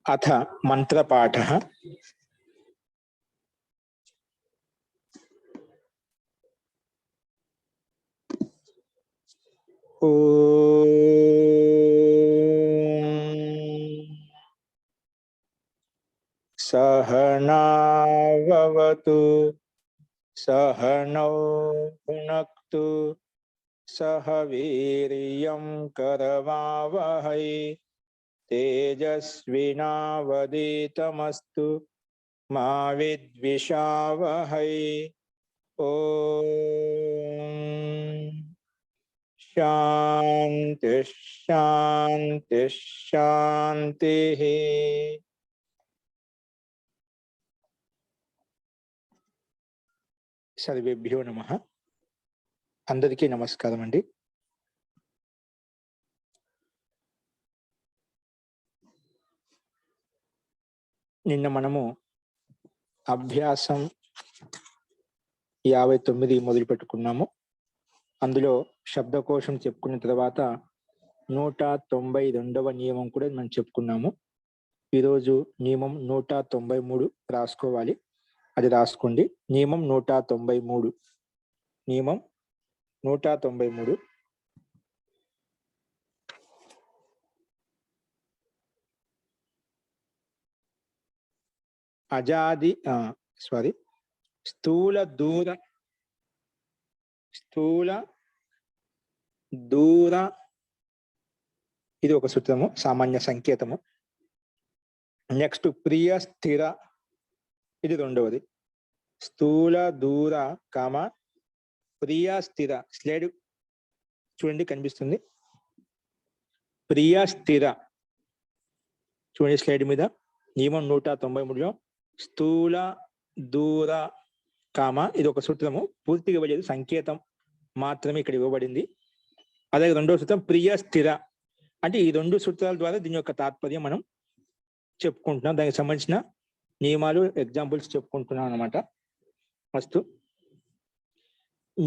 अथ मंत्रपाठः। सहनाववतु सहनौ भुनक्तु सह वीर्यं करवावहै तेजस्विनावधीतमस्तु मा विद्विषावहै। ओम शांति शांति शांति। सर्वेभ्यो नमः। अंदरिकी नमस्कारम अंडी। నిన్న మనము అభ్యాసం 59 మొదలు పెట్టుకున్నాము. అందులో శబ్దకోశం చెప్పుకున్న తర్వాత 192వ నియమం కూడా మనం చెప్పుకున్నాము. ఈరోజు నియమం 193 రాసుకోవాలి. అది రాసుకోండి. నియమం 193. నియమం 193. అజాది స్థూల దూర ఇది ఒక సూత్రము, సామాన్య సంకేతము. నెక్స్ట్ ప్రియ స్థిర, ఇది రెండవది. స్థూల దూర కామ ప్రియ స్థిర. స్లైడ్ చూడండి, కనిపిస్తుంది. ప్రియ స్థిర చూడండి స్లైడ్ మీద. నియమం 193లో స్థూల దూర కామ ఇది ఒక సూత్రము, పూర్తిగా ఇవ్వలేదు, సంకేతం మాత్రమే ఇక్కడ ఇవ్వబడింది. అలాగే రెండవ సూత్రం ప్రియ స్థిర. అంటే ఈ రెండు సూత్రాల ద్వారా దీని యొక్క తాత్పర్యం మనం చెప్పుకుంటున్నాం. దానికి సంబంధించిన నియమాలు, ఎగ్జాంపుల్స్ చెప్పుకుంటున్నాం అనమాట. ఫస్ట్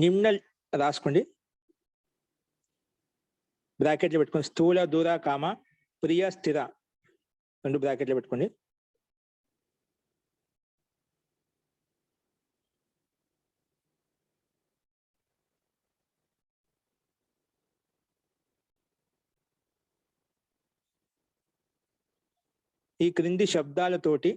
నిమ్న రాసుకోండి, బ్రాకెట్లో పెట్టుకోండి. స్థూల దూర కామ ప్రియ స్థిర రెండు బ్రాకెట్లో పెట్టుకోండి. ఈ క్రింది శబ్దాలతోటి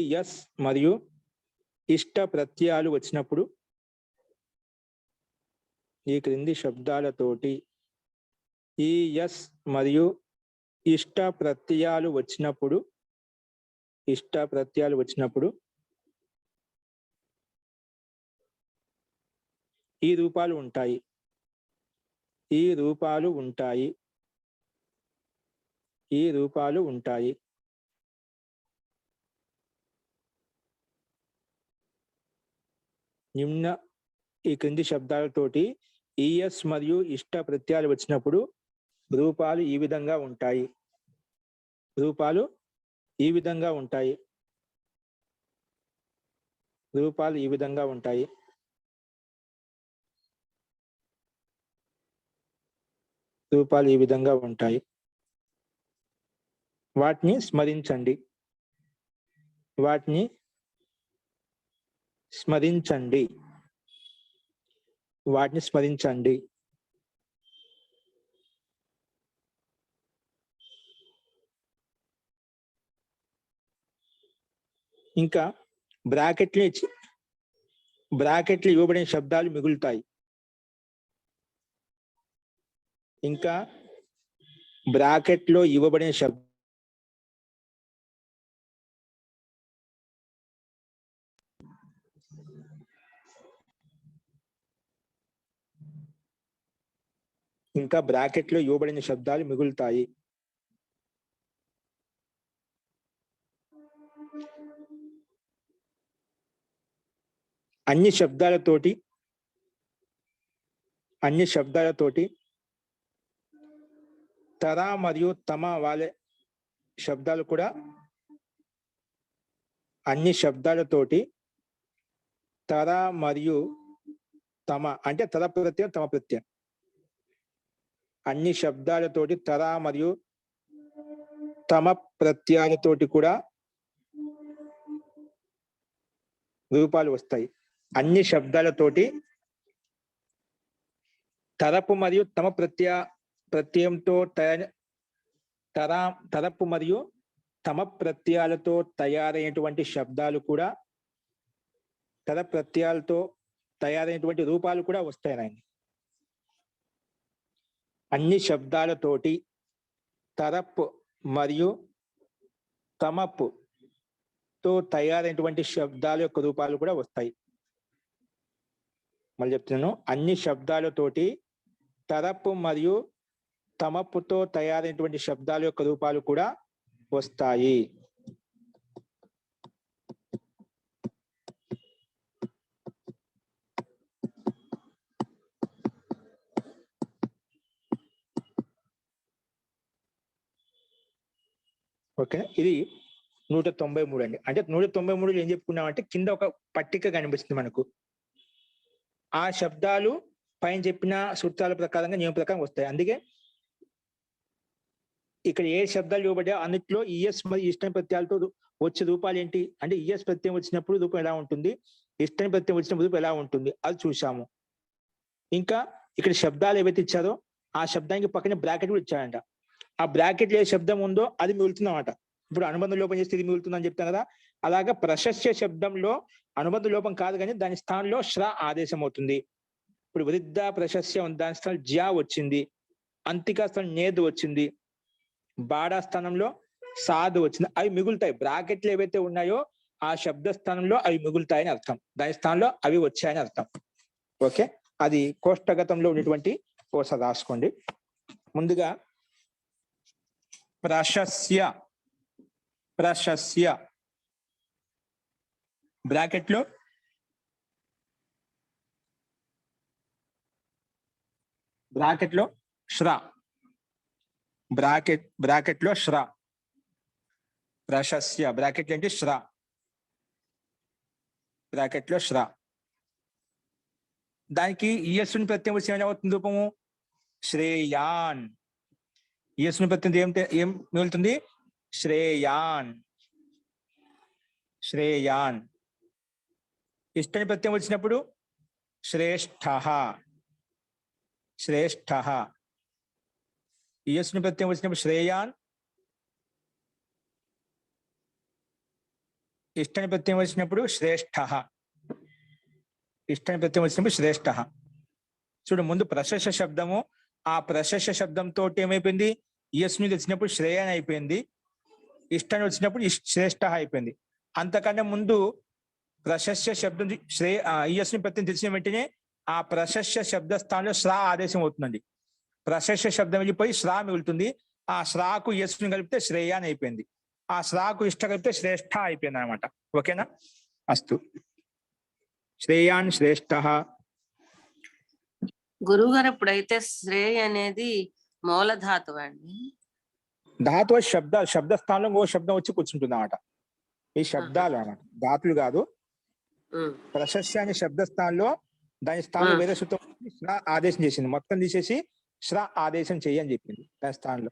ఈఎస్ మరియు ఇష్ట ప్రత్యయాలు వచ్చినప్పుడు ఈ రూపాలు ఉంటాయి. నిమ్న ఈ క్రింది శబ్దాలతోటి ఈఎస్ మరియు ఇష్ట ప్రత్యయాలు వచ్చినప్పుడు రూపాలు ఈ విధంగా ఉంటాయి. రూపాలు ఈ విధంగా ఉంటాయి. వాటిని స్మరించండి. ఇంకా బ్రాకెట్లు ఇవ్వబడిన శబ్దాలు మిగులుతాయి. ఇంకా బ్రాకెట్లో ఇవ్వబడిన శబ్దాలు మిగులుతాయి. అన్ని శబ్దాలతోటి తర మరియు తమ వాళ్ళే శబ్దాలు కూడా అన్ని శబ్దాలతోటి తర మరియు తమ అంటే తర ప్రత్యయం తమ ప్రత్యయం అన్ని శబ్దాలతోటి తర మరియు తమ ప్రత్యయాలతోటి కూడా రూపాలు వస్తాయి. అన్ని శబ్దాలతోటి తరపు మరియు తమ ప్రత్యయంతో తరపు మరియు తమ ప్రత్యయాలతో తయారైనటువంటి శబ్దాలు కూడా తర ప్రత్యయాలతో తయారైనటువంటి రూపాలు కూడా వస్తాయి. అన్ని శబ్దాలతోటి తరపు మరియు తమపు తో తయారైనటువంటి శబ్దాల యొక్క రూపాలు కూడా వస్తాయి. మళ్ళీ చెప్తున్నాను, అన్ని శబ్దాలతోటి తరపు మరియు తమపుతో తయారైనటువంటి శబ్దాల యొక్క రూపాలు కూడా వస్తాయి. ఓకే, ఇది 193 అండి. అంటే 193 ఏం చెప్పుకున్నామంటే కింద ఒక పట్టిక కనిపిస్తుంది మనకు. ఆ శబ్దాలు పైన చెప్పిన సూత్రాల ప్రకారంగా నియమ ప్రకారం వస్తాయి. అందుకే ఇక్కడ ఏ శబ్దాలు ఇవ్వబడ్డా అన్నిట్లో ఈఎస్ మరియు ఇష్టం ప్రత్యయాలతో వచ్చే రూపాలు ఏంటి అంటే ఈఎస్ ప్రత్యయం వచ్చినప్పుడు రూపం ఎలా ఉంటుంది, ఇష్టం ప్రత్యయం వచ్చినప్పుడు రూపం ఎలా ఉంటుంది అది చూసాము. ఇంకా ఇక్కడ శబ్దాలు ఏవైతే ఇచ్చారో ఆ శబ్దానికి పక్కనే బ్రాకెట్ కూడా ఇచ్చారంట. ఆ బ్రాకెట్ ఏ శబ్దం ఉందో అది మిగులుతుందన్నమాట. ఇప్పుడు అనుబంధ లోపం చేస్తే ఇది మిగులుతుందని చెప్తాను కదా, అలాగా ప్రశస్య శబ్దంలో అనుబంధ లోపం కాదు కానీ దాని స్థానంలో శ్ర ఆదేశం అవుతుంది. ఇప్పుడు వృద్ధ ప్రశస్య దాని స్థానం జ్యా వచ్చింది, అంతికా స్థానం నేదు వచ్చింది, బాడా స్థానంలో సాధు వచ్చింది. అవి మిగులుతాయి. బ్రాకెట్లు ఏవైతే ఉన్నాయో ఆ శబ్ద స్థానంలో అవి మిగులుతాయని అర్థం, దాని స్థానంలో అవి వచ్చాయని అర్థం. ఓకే, అది కోష్టగతంలో ఉన్నటువంటి ఒకసారి రాసుకోండి. ముందుగా ప్రశస్య బ్రాకెట్లో శ్ర, బ్రాకెట్లో శ్ర, ప్రశస్య బ్రాకెట్ ఏంటి శ్ర, బ్రాకెట్లో శ్ర. దానికి ఈఎస్ని ప్రత్యయం వచ్చి ఏమవుతుంది రూపము శ్రేయాన్. ఈఎస్ని ప్రత్యయం ఏం మిగులుతుంది శ్రేయాన్. ఇష్టని ప్రత్యయం వచ్చినప్పుడు శ్రేష్ఠ. ఈఎస్ని ప్రత్యయం వచ్చినప్పుడు శ్రేయాన్, ఇష్టని ప్రత్యయం వచ్చినప్పుడు శ్రేష్ఠ. చూడు, ముందు ప్రశస్య శబ్దము, ఆ ప్రశస్య శబ్దంతో ఏమైపోయింది ఈఎస్ని వచ్చినప్పుడు శ్రేయాన్ అయిపోయింది, ఇష్టాన్ని వచ్చినప్పుడు శ్రేష్ఠ అయిపోయింది. అంతకంటే ముందు ప్రశస్య శబ్దం ఈఎస్ని ప్రత్యయం తెచ్చిన వెంటనే ఆ ప్రశస్య శబ్ద స్థానంలో శ్రా ఆదేశం అవుతుందండి. ప్రశస్య శబ్దం వెళ్ళిపోయి శ్రా మిగులుతుంది. ఆ శ్రాకు యస్ని కలిపితే శ్రేయాన్ అయిపోయింది, ఆ శ్రాకు ఇష్ట కలిపితే శ్రేష్ఠ అయిపోయింది అనమాట. ఓకేనా, అస్తు. శ్రేయాన్ శ్రేష్ఠ. గురువు గారు, ఇప్పుడైతే శ్రేయ అనేది మూలధాతువు అండి. ధాతువు శబ్ద స్థానంలో ఓ శబ్దం వచ్చి కూర్చుంటుంది అన్నమాట. ఈ శబ్దాలు అన్నమాట, ధాతులు కాదు. ప్రశస్య అనే శబ్ద స్థానంలో దాని స్థానంలో వేరే సూత్రం శ్ర ఆదేశం చేసింది, మొత్తం తీసేసి శ్ర ఆదేశం చెయ్యి అని చెప్పింది దాని స్థానంలో.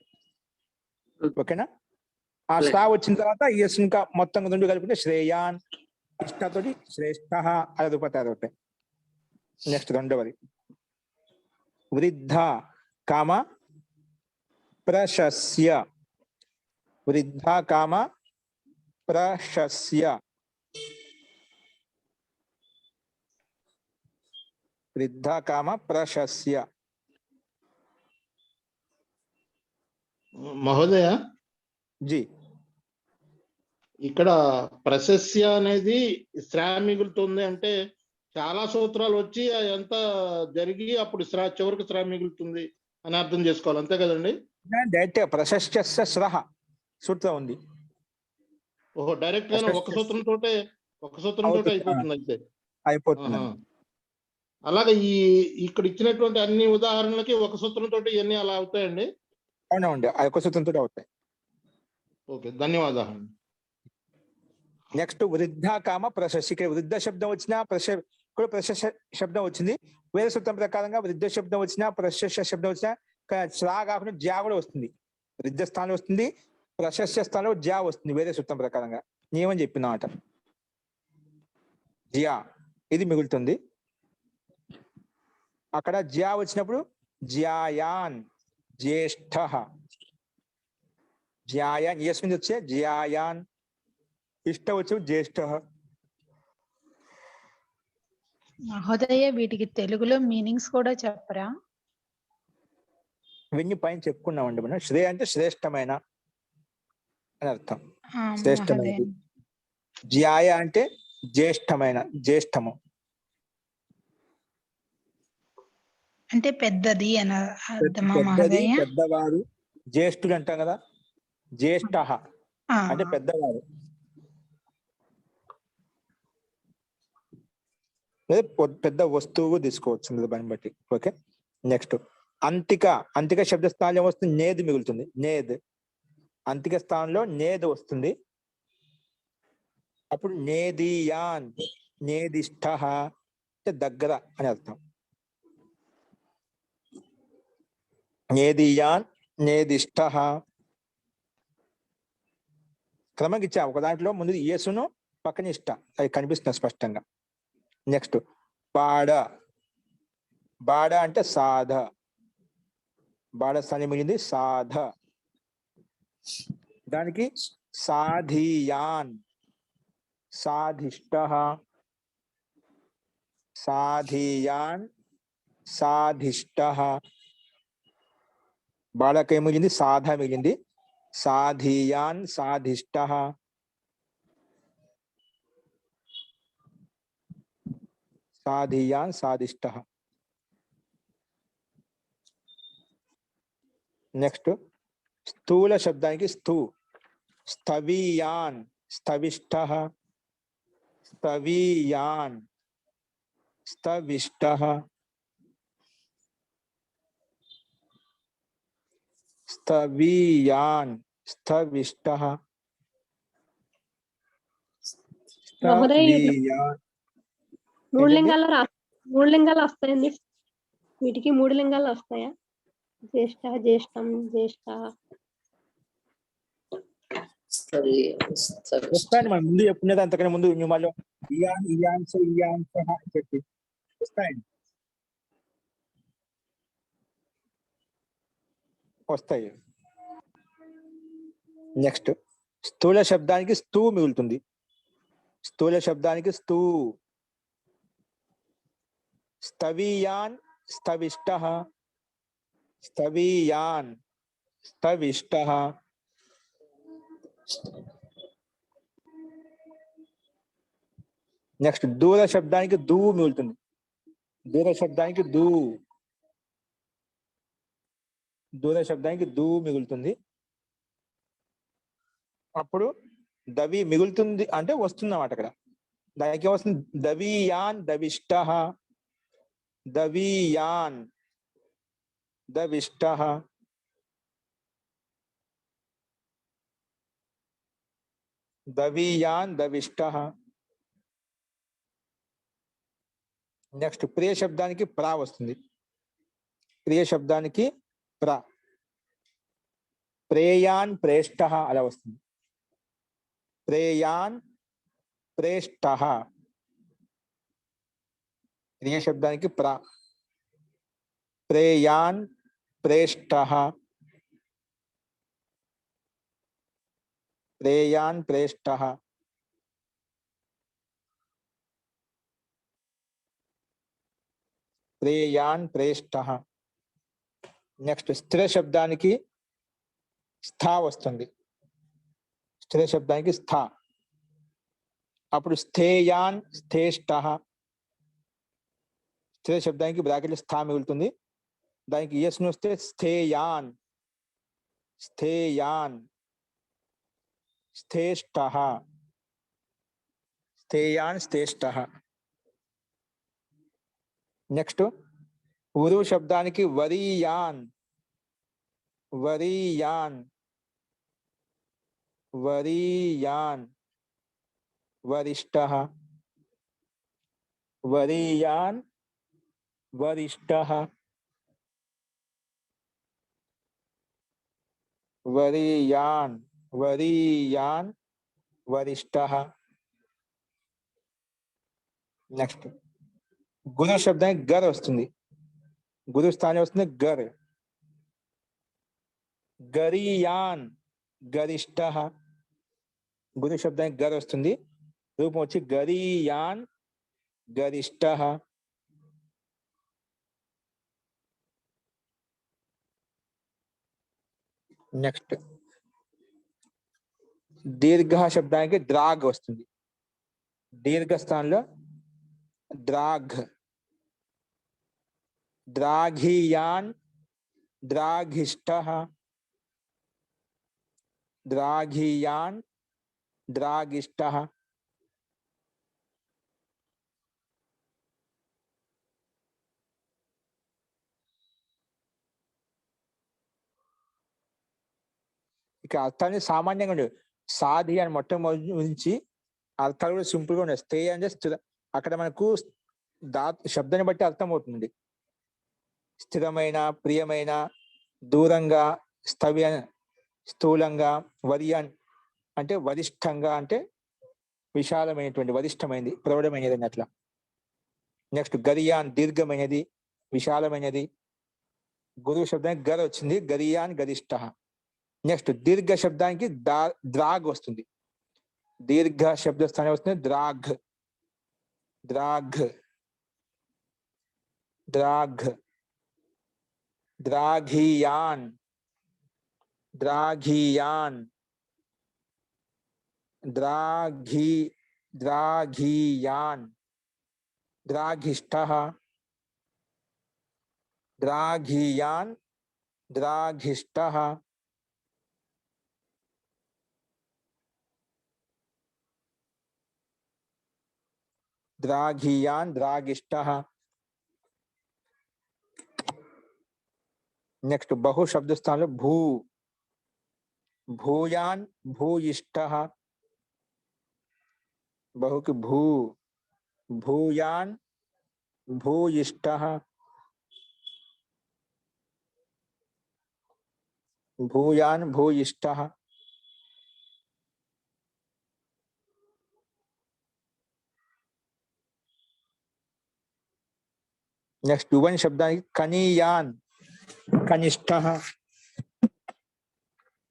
ఓకేనా, ఆ శ్ర వచ్చిన తర్వాత ఎస్ ఇంకా మొత్తం రెండు కలిపితే శ్రేయాన్, ఇష్టతోటి శ్రేష్ఠ, అదొకటి. నెక్స్ట్ రెండవది వృద్ధ కామ ప్రశస్య. వృద్ధ కామ ప్రశస్య. వృద్ధ కామ ప్రశస్య. మహోదయ జీ, ఇక్కడ ప్రశస్య అనేది శ్రా మిగులుతుంది అంటే చాలా సూత్రాలు వచ్చి ఎంత జరిగి అప్పుడు చివరికి శ్రా మిగులుతుంది అని అర్థం చేసుకోవాలి, అంతే కదండి? డైరెక్ట్ ప్రశస్య శ్రహ సూత్రం ఉంది. ఓహో, డైరెక్ట్ గా ఒక సూత్రంతో అయిపోతుంది అయితే. అయిపోతుంది. ఆహా. అలాగే ఇక్కడ ఇచ్చినటువంటి అన్ని ఉదాహరణలకి ఒక సూత్రంతో ఇవన్నీ అలా అవుతాయండి. అవునండి, ఆ యొక్క సూత్రంతో అవుతాయి. ఓకే, ధన్యవాదాలు. నెక్స్ట్ వృద్ధ కామ ప్రశస్తి. ఇక్కడ వృద్ధ శబ్దం వచ్చినా ఇక్కడ ప్రశస్త శబ్దం వచ్చింది. వేరే సూత్రం ప్రకారంగా వృద్ధ శబ్దం వచ్చినా ప్రశస్త శబ్దం వచ్చినా శ్రా కాకుండా జ్యా కూడా వస్తుంది. వృద్ధ స్థానంలో వస్తుంది, ప్రశస్త స్థానంలో జ్యా వస్తుంది వేరే సూత్రం ప్రకారంగా. నియమం చెప్పిన మాట జ్యా ఇది మిగులుతుంది. అక్కడ జ్యా వచ్చినప్పుడు జ్యాయాన్ జ్యేష్ఠ, జ్యాయాన్ ఎస్ మీద వచ్చే జ్యాయాన్, ఇష్ట వచ్చి జ్యేష్ఠ. మహోదయ, వీటికి తెలుగులో మీనింగ్స్ కూడా చెప్పరా? ఇవన్నీ పైన చెప్పుకున్నామండి మనం. శ్రేయ అంటే శ్రేష్టమైన అని అర్థం, మహోదయ. శ్రేష్టమైనది. జ్యాయ అంటే జ్యేష్ఠమైన, జ్యేష్ఠము అంటే పెద్దది అని అర్థమా పెద్దది, మహోదయ? పెద్దవారు. జ్యేష్ఠుడు అంటాం కదా, జ్యేష్ఠ అంటే పెద్దవారు. పెద్ద వస్తువు తీసుకోవచ్చు దాన్ని బట్టి. Okay, next అంతిక. అంతిక శబ్ద స్థానంలో వస్తుంది నేది మిగులుతుంది. నేద్, అంతిక స్థానంలో నేద్ వస్తుంది. అప్పుడు నేదియాన్, నేదిష్ట అంటే దగ్గర అని అర్థం. నేదియాన్, నేదిష్ట. క్రమంగా ఇచ్చా, ఒక దాంట్లో ముందు యేసును పక్కన ఇష్ట, అది కనిపిస్తుంది స్పష్టంగా. నెక్స్ట్ బాడ. బాడ అంటే సాధ, బాడ స్థానం మిగిలింది సాధ. దానికి సాధియాన్, సాధిష్ట, సాధియాన్, సాధిష్ట. బాడకి మిగిలింది సాధ మిగిలింది, సాధియాన్, సాధిష్ట. సాధియాన్, సాధిష్ట. నెక్స్ట్ స్థూల శబ్దానికి స్థూ. స్థవీయాన్, స్థవిష్ట, స్థవీయాన్, స్థవిష్ట. స్థవీయాన్, స్థవిష్ట, స్థవీయాన్. మూడు లింగాలు వస్తాయండి వీటికి? 3 లింగాలు వస్తాయా? జ్యేష్ఠ, జ్యేష్టం, జ్యేష్ఠ. వస్తాయండి, మనం ముందు చెప్పుకునేది. అంతకన్నా ముందు మళ్ళీ ఇయాన్, ఇయాన్స్, ఇయాన్స్ అని చెప్పి వస్తాయండి, వస్తాయి. నెక్స్ట్ స్థూల శబ్దానికి స్థూ మిగులుతుంది. స్థూల శబ్దానికి స్థూ. స్థవీయాన్, స్థవిష్ట, స్థవీయాన్, స్థవిష్ట. నెక్స్ట్ దూర శబ్దానికి దూ మిగులుతుంది. దూర శబ్దానికి దూ, దూర శబ్దానికి దూ మిగులుతుంది. అప్పుడు దవి మిగులుతుంది అంటే వస్తుంది అన్నమాట. అక్కడ దానికి వస్తుంది దవీయాన్, దవిష్ట, దవీయాన్, దవిష్ట. దవీయాన్, దవిష్ట. నెక్స్ట్ ప్రియ శబ్దానికి ప్రా వస్తుంది. ప్రియ శబ్దానికి ప్రా. ప్రేయాన్, ప్రేష్ట అలా వస్తుంది. ప్రేయాన్, ప్రేష్ట. ప్రియ శబ్దానికి ప్రా. ప్రేయాన్, ప్రేష్ట, ప్రేయాన్, ప్రేష్ట. ప్రేయాన్, ప్రేష్ట. నెక్స్ట్ స్థిర శబ్దానికి స్థా వస్తుంది. స్థిర శబ్దానికి స్థా. అప్పుడు స్థేయాన్, స్థేష్ట. స్థిర శబ్దానికి బ్రాకెట్లో స్థా మిగులుతుంది. దానికి ఎస్ ను వస్తే స్థేయాన్, స్థేయాన్, స్థేష్ట, స్థేయాన్, స్థేష్ట. నెక్స్ట్ ఉరు శబ్దానికి వరియాన్, వరియాన్, వరియాన్, వరిష్ఠః, వరియాన్, వరిష్ఠః, వరియాన్, వరియాన్, వరిష్ఠః. నెక్స్ట్ గురు శబ్దానికి గర్ వస్తుంది, గురు స్థానం వస్తుంది గర్, గరియాన్, గరిష్ఠః. గురు శబ్దానికి గర్ వస్తుంది, రూపం వచ్చి గరియాన్, గరిష్ఠః. నెక్స్ట్ దీర్ఘ శబ్దానికి ద్రాగ్ వస్తుంది, దీర్ఘ స్థానంలో ద్రాగ్, ద్రాఘియాన్, ద్రాఘిష్ఠః, ద్రాఘియాన్, ద్రాగిష్ఠః. ఇక అర్థాన్ని సామాన్యంగా ఉండేవి, సాధి అని మొట్టమొదటి నుంచి అర్థాలు కూడా సింపుల్ గా ఉన్నాయి. స్థే అంటే స్థిర, అక్కడ మనకు శబ్దాన్ని బట్టి అర్థం అవుతుంది. స్థిరమైన, ప్రియమైన, దూరంగా, స్థవ్య, స్థూలంగా, వరియాన్ అంటే వరిష్టంగా అంటే విశాలమైనటువంటి, వరిష్టమైనది, ప్రౌఢమైనది అని అట్లా. నెక్స్ట్ గరియాన్ దీర్ఘమైనది, విశాలమైనది. గురువు శబ్దానికి గర్ వచ్చింది, గరియాన్ గరిష్ఠః. నెక్స్ట్ దీర్ఘ శబ్దానికి ద్రాగ్ వస్తుంది, దీర్ఘ శబ్ద స్థానం వస్తుంది ద్రాగ్, ద్రాగ్, ద్రాగ్, ద్రాఘియాన్, ద్రాఘియాన్, ద్రాఘియాన్, ద్రాఘిష్ఠః, ద్రాఘియాన్, ద్రాఘిష్ఠః. ద్రాఘియాన్, ద్రాగిష్ఠః. నెక్స్ట్ బహు శబ్ద స్థానంలో భూ, భూయాన్, భూయిష్ఠః. బహుకి భూ, భూయాన్, భూయిష్ఠః, భూయాన్, భూయిష్ఠః. నెక్స్ట్ యువన్ శబ్దానికి కనీయాన్, కనిష్ఠః,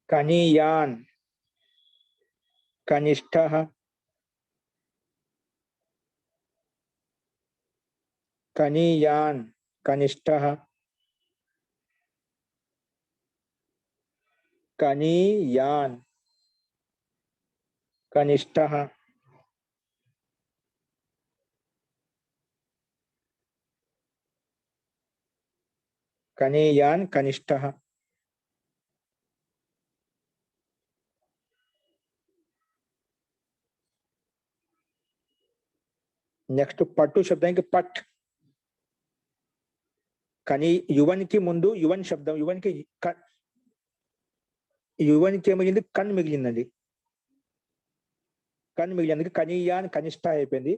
కనీయాన్, కనిష్ఠః, కనీయాన్, కనిష్ఠః, కనీయాన్, కనిష్ఠః. కనీయాన్, కనిష్ఠః. నెక్స్ట్ పట్టు శబ్దానికి పట్, కానీ యువన్కి ముందు యువన్ శబ్దం, యువన్కి ఏమిగింది, కన్ మిగిలిందండి, కన్ మిగిలింది, అందుకే కనీయాన్ కనిష్ఠ అయిపోయింది.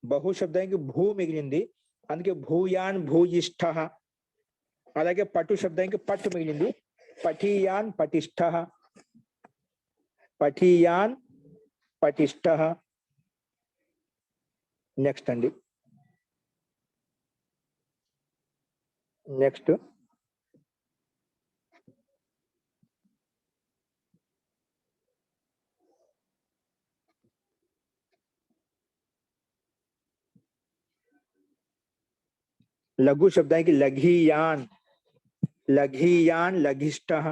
బహు శబ్దానికి భూ మిగిలింది, అందుకే భూయాన్, భూయిష్ఠః. అలాగే పట్టు శబ్దానికి పట్టు మిగిలింది, పఠియాన్, పటిష్ఠః, పఠియాన్, పటిష్ఠః. నెక్స్ట్ అండి, నెక్స్ట్ లఘు శబ్దానికి లఘీయాన్, లఘీయాన్, లఘిష్ఠః,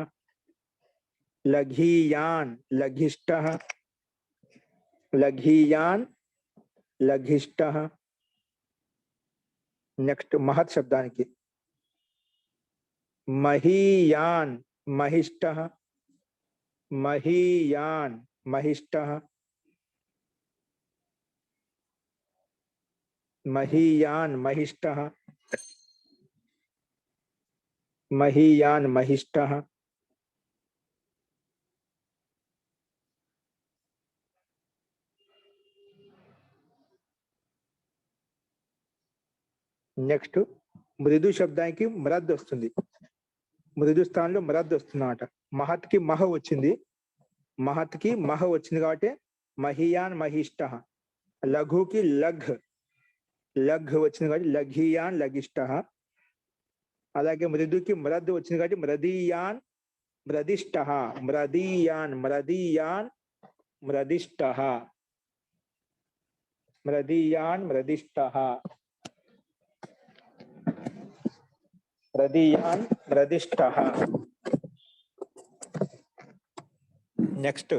లఘీయాన్, లఘిష్ఠః, లఘీయాన్, లఘిష్ఠః. నెక్స్ట్ మహత్ శబ్దానికి మహీయాన్, మహిష్ఠః, మహీయాన్, మహిష్ఠః, మహీయాన్, మహిష్ఠః. महीयान महिष्टः, నెక్స్ట్ మృదు శబ్దానికి మరద్ వస్తుంది, మృదు స్థానంలో మరద్ వస్తుంది అన్నమాట. మహత్కి మహ వచ్చింది, మహత్కి మహ వచ్చింది కాబట్టి మహియాన్ మహిష్ట. లఘుకి లఘ్, లఘ్ వచ్చింది కాబట్టి లఘియాన్ లఘిష్ట. అలాగే మృదుకి మరద్ వచ్చింది కాబట్టి మృదీయాన్ మృదిష్ట, మృదీయాన్ మృదీయాన్ మృదిష్ట, మృదీయాన్ మృదిష్ట, మృదీయాన్ మృదిష్ట. నెక్స్ట్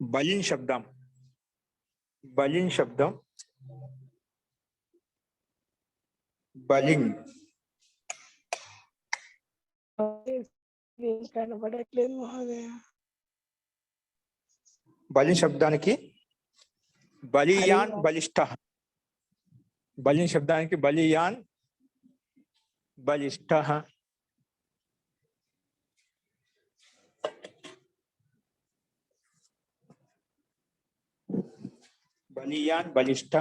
బలిన్ శబ్దం, బలిన్ శబ్దం, బలిన్ కనబడట్లేదు మహోదయ. బలిన్ శబ్దానికి బలియాన్ బలిష్ట, బలిన్ శబ్దానికి బలియాన్ బలిష్ట. బలియాన్ బలిష్ట.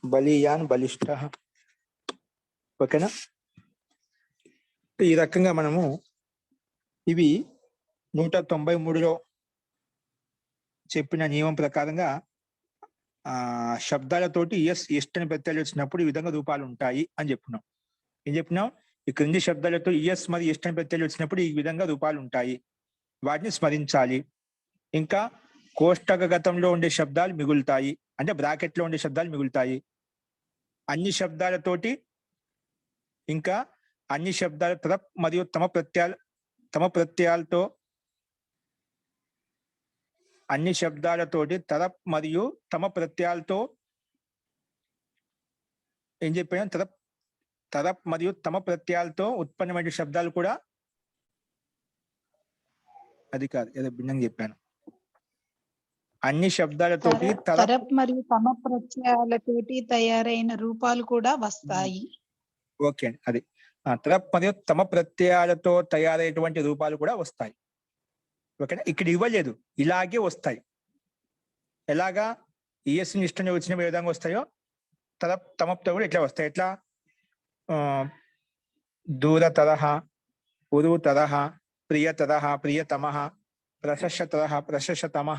బలియాన్ బలిష్ట. ఓకేనా? ఈ రకంగా మనము ఇవి 193లో చెప్పిన నియమం ప్రకారంగా శబ్దాలతోటి ఎస్ ఎస్ట్ అని ప్రత్యయాలు వచ్చినప్పుడు ఈ విధంగా రూపాలు ఉంటాయి అని చెప్పుకున్నాం. ఏం చెప్పినాం? ఈ క్రింది శబ్దాలతో ఎస్ మరియు ఎస్ట్ అని ప్రత్యయాలు వచ్చినప్పుడు ఈ విధంగా రూపాలు ఉంటాయి, వాటిని స్మరించాలి. ఇంకా కోష్టకగతంలో ఉండే శబ్దాలు మిగులుతాయి, అంటే బ్రాకెట్ లో ఉండే శబ్దాలు మిగులుతాయి. అన్ని శబ్దాలతోటి, ఇంకా అన్ని శబ్దాల తరప్ మరియు తమ ప్రత్యయాలతో, అన్ని శబ్దాలతోటి తరప్ మరియు తమ ప్రత్యయాలతో ఏం చెప్పాను? తరప్ మరియు తమ ప్రత్యయాలతో ఉత్పన్నమైన శబ్దాలు కూడా, అది కాదు, ఏదో భిన్నంగా చెప్పాను. అన్ని శబ్దాలతోటి తరప్ మరియు తమ ప్రత్యయాలతోటి తయారైన రూపాలు కూడా వస్తాయి. ఓకే అండి, అది తరప్ మరియు తమ ప్రత్యయాలతో తయారైనటువంటి రూపాలు కూడా వస్తాయి. ఓకేనా? ఇక్కడ ఇవ్వలేదు, ఇలాగే వస్తాయి. ఎలాగా? ఈఎస్ ఇష్టంగా వచ్చిన ఏ విధంగా వస్తాయో తరప్ తమతో కూడా ఇట్లా వస్తాయి. ఎట్లా? దూర తరహ, ఉరు తరహ, ప్రియ తరహ, ప్రియతమ, ప్రశస్త తరహ, ప్రశస్తమ,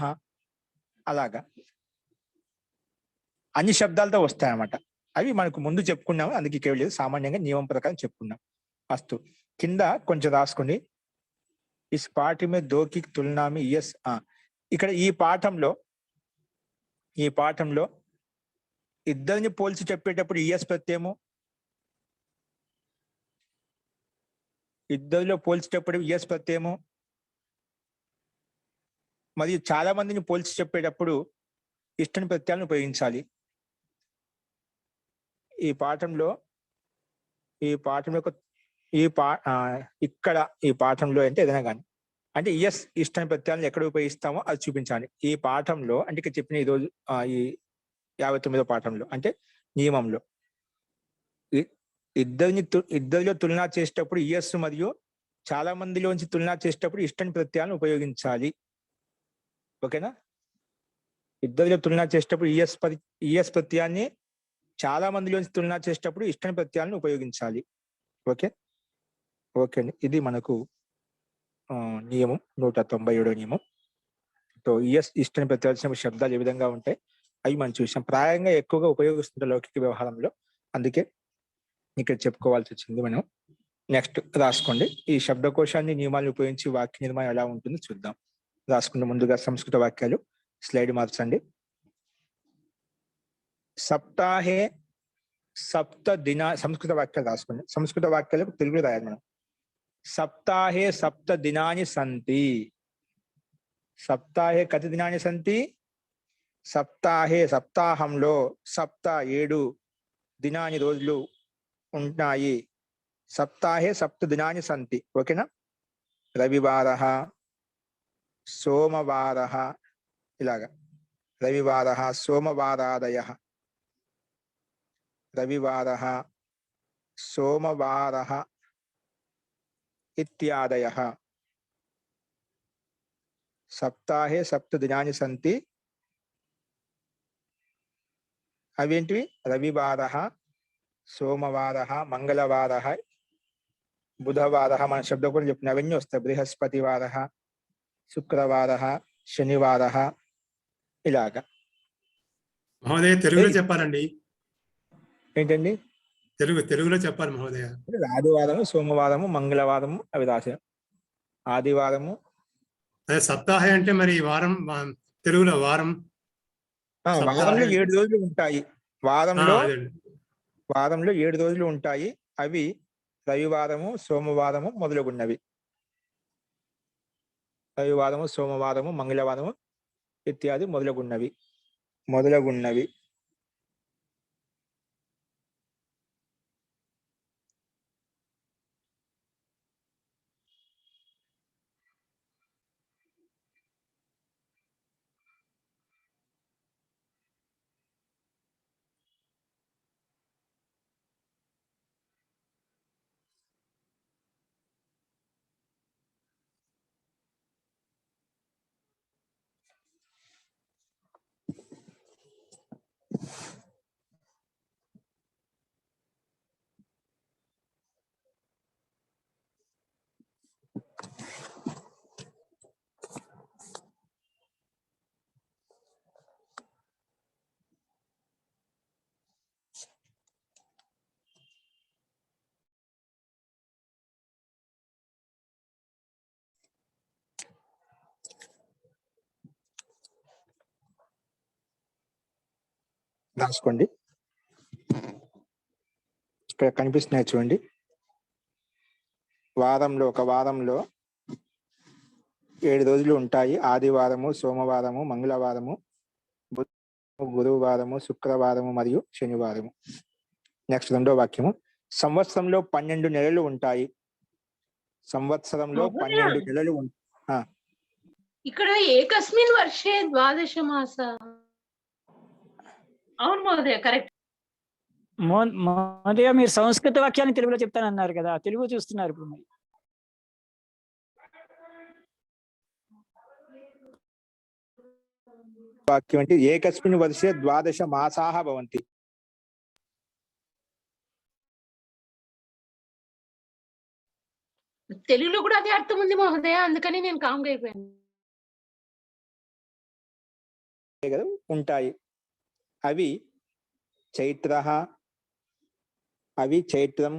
అలాగా అన్ని శబ్దాలతో వస్తాయి అన్నమాట. అవి మనకు ముందు చెప్పుకున్నాము, అందుకే ఇక్కడ లేదు, సామాన్యంగా నియమం ప్రకారం చెప్పుకున్నాం. అస్తు, కింద కొంచెం రాసుకోండి. ఇస్ పాఠ మే దో కి తులనా మే యస్. ఇక్కడ ఈ పాఠంలో ఇద్దరిని పోల్చి చెప్పేటప్పుడు ఈఎస్ ప్రత్యయము, ఇద్దరిలో పోల్చేటప్పుడు ఈఎస్ ప్రత్యయము, మరియు చాలా మందిని పోల్చి చెప్పేటప్పుడు ఇష్టని ప్రత్యయాలను ఉపయోగించాలి. ఈ పాఠంలో ఇక్కడ ఈ పాఠంలో అంటే ఏదైనా కానీ అంటే ఎస్ ఇష్టని ప్రత్యయాలను ఎక్కడ ఉపయోగిస్తామో అది చూపించాలి. ఈ పాఠంలో అంటే ఇక్కడ చెప్పిన ఈరోజు ఈ 59వ పాఠంలో అంటే నియమంలో ఇద్దరిలో తులనా చేసేటప్పుడు ఎస్ మరియు చాలా మందిలోంచి తులనా చేసేటప్పుడు ఇష్టని ప్రత్యయాలను ఉపయోగించాలి. ఓకేనా? ఇద్దరిలో తులనా చేసేటప్పుడు ఈఎస్ ప్రత్యయాన్ని, చాలా మందిలోంచి తులనా చేసేటప్పుడు ఇష్టని ప్రత్యయాలను ఉపయోగించాలి. ఓకే అండి, ఇది మనకు నియమం 197వ నియమం. సో ఈఎస్ ఇష్టని ప్రత్యయాల్సిన శబ్దాలు ఏ విధంగా ఉంటాయి అవి మనం చూసాం. ప్రాయంగా ఎక్కువగా ఉపయోగిస్తుంటారు లౌకిక వ్యవహారంలో, అందుకే ఇక్కడ చెప్పుకోవాల్సి వచ్చింది మనం. నెక్స్ట్ రాసుకోండి. ఈ శబ్దకోశాన్ని నియమాలను ఉపయోగించి వాక్య నిర్మాణం ఎలా ఉంటుందో చూద్దాం. రాసుకుంటే ముందుగా సంస్కృత వాక్యాలు, స్లైడ్ మార్చండి. సప్తాహే సప్త దిన, సంస్కృత వాక్యాలు రాసుకోండి. సంస్కృత వాక్యాలకు తెలుగులో రాయాలి మనం. సప్తాహే సప్త దినాని సంతి. సప్తాహే కతి దినాని సంతి? సప్తాహే సప్తాహంలో, సప్త 7 దినాని రోజులు ఉన్నాయి. సప్తాహే సప్త దినాని సంతి. ఓకేనా? రవివార, సోమవార, ఇలాగా రవివార సోమవారాదయ, రవివార సోమవార ఇత్యాదయ. సప్తాహే సప్త దినాని సంతి. అవేంటివి? రవివార, సోమవార, మంగళవార, బుధవార, మన శబ్దం చెప్పిన అవన్నీ వస్తాయి. బృహస్పతివార, శుక్రవార, శనివార, ఇలాగా. మహోదయ తెలుగులో చెప్పాలండి. ఏంటండి? తెలుగులో చెప్పాలి మహోదయ. ఆదివారము, సోమవారము, మంగళవారము అవి రాశారు. ఆదివారము, అదే సప్తాహ అంటే మరి వారం, తెలుగులో వారం. వారంలో 7 రోజులు ఉంటాయి. వారంలో అదండి. 7 రోజులు ఉంటాయి. అవి రవివారము, సోమవారము మొదలగున్నవి. రవివారము, సోమవారము, మంగళవారము ఇత్యాది మొదలగున్నవి. రాసుకోండి. ఇక్కడ కనిపిస్తున్నాయి చూడండి. ఒక వారంలో 7 రోజులు ఉంటాయి. ఆదివారము, సోమవారము, మంగళవారము, గురువారము, శుక్రవారము మరియు శనివారము. నెక్స్ట్ 2వ వాక్యము. సంవత్సరంలో 12 నెలలు ఉంటాయి. సంవత్సరంలో 12 నెలలు ఇక్కడ ఏకస్మిన్ వర్షే ద్వాదశ మాస. అవును మహోదయ, కరెక్ట్. మహోదయ, మీరు సంస్కృత వాక్యాన్ని తెలుగులో చెప్తానన్నారు కదా, తెలుగు చూస్తున్నారు ఇప్పుడు మరి. వాక్యం అంటే ఏకస్మిన్ వర్షే ద్వాదశ మాసాః భవంతి. తెలుగులో కూడా అదే అర్థం ఉంది మహోదయ, అందుకని నేను కామ్గా అయిపోయాను. ఉంటాయి. అవి చైత్రం,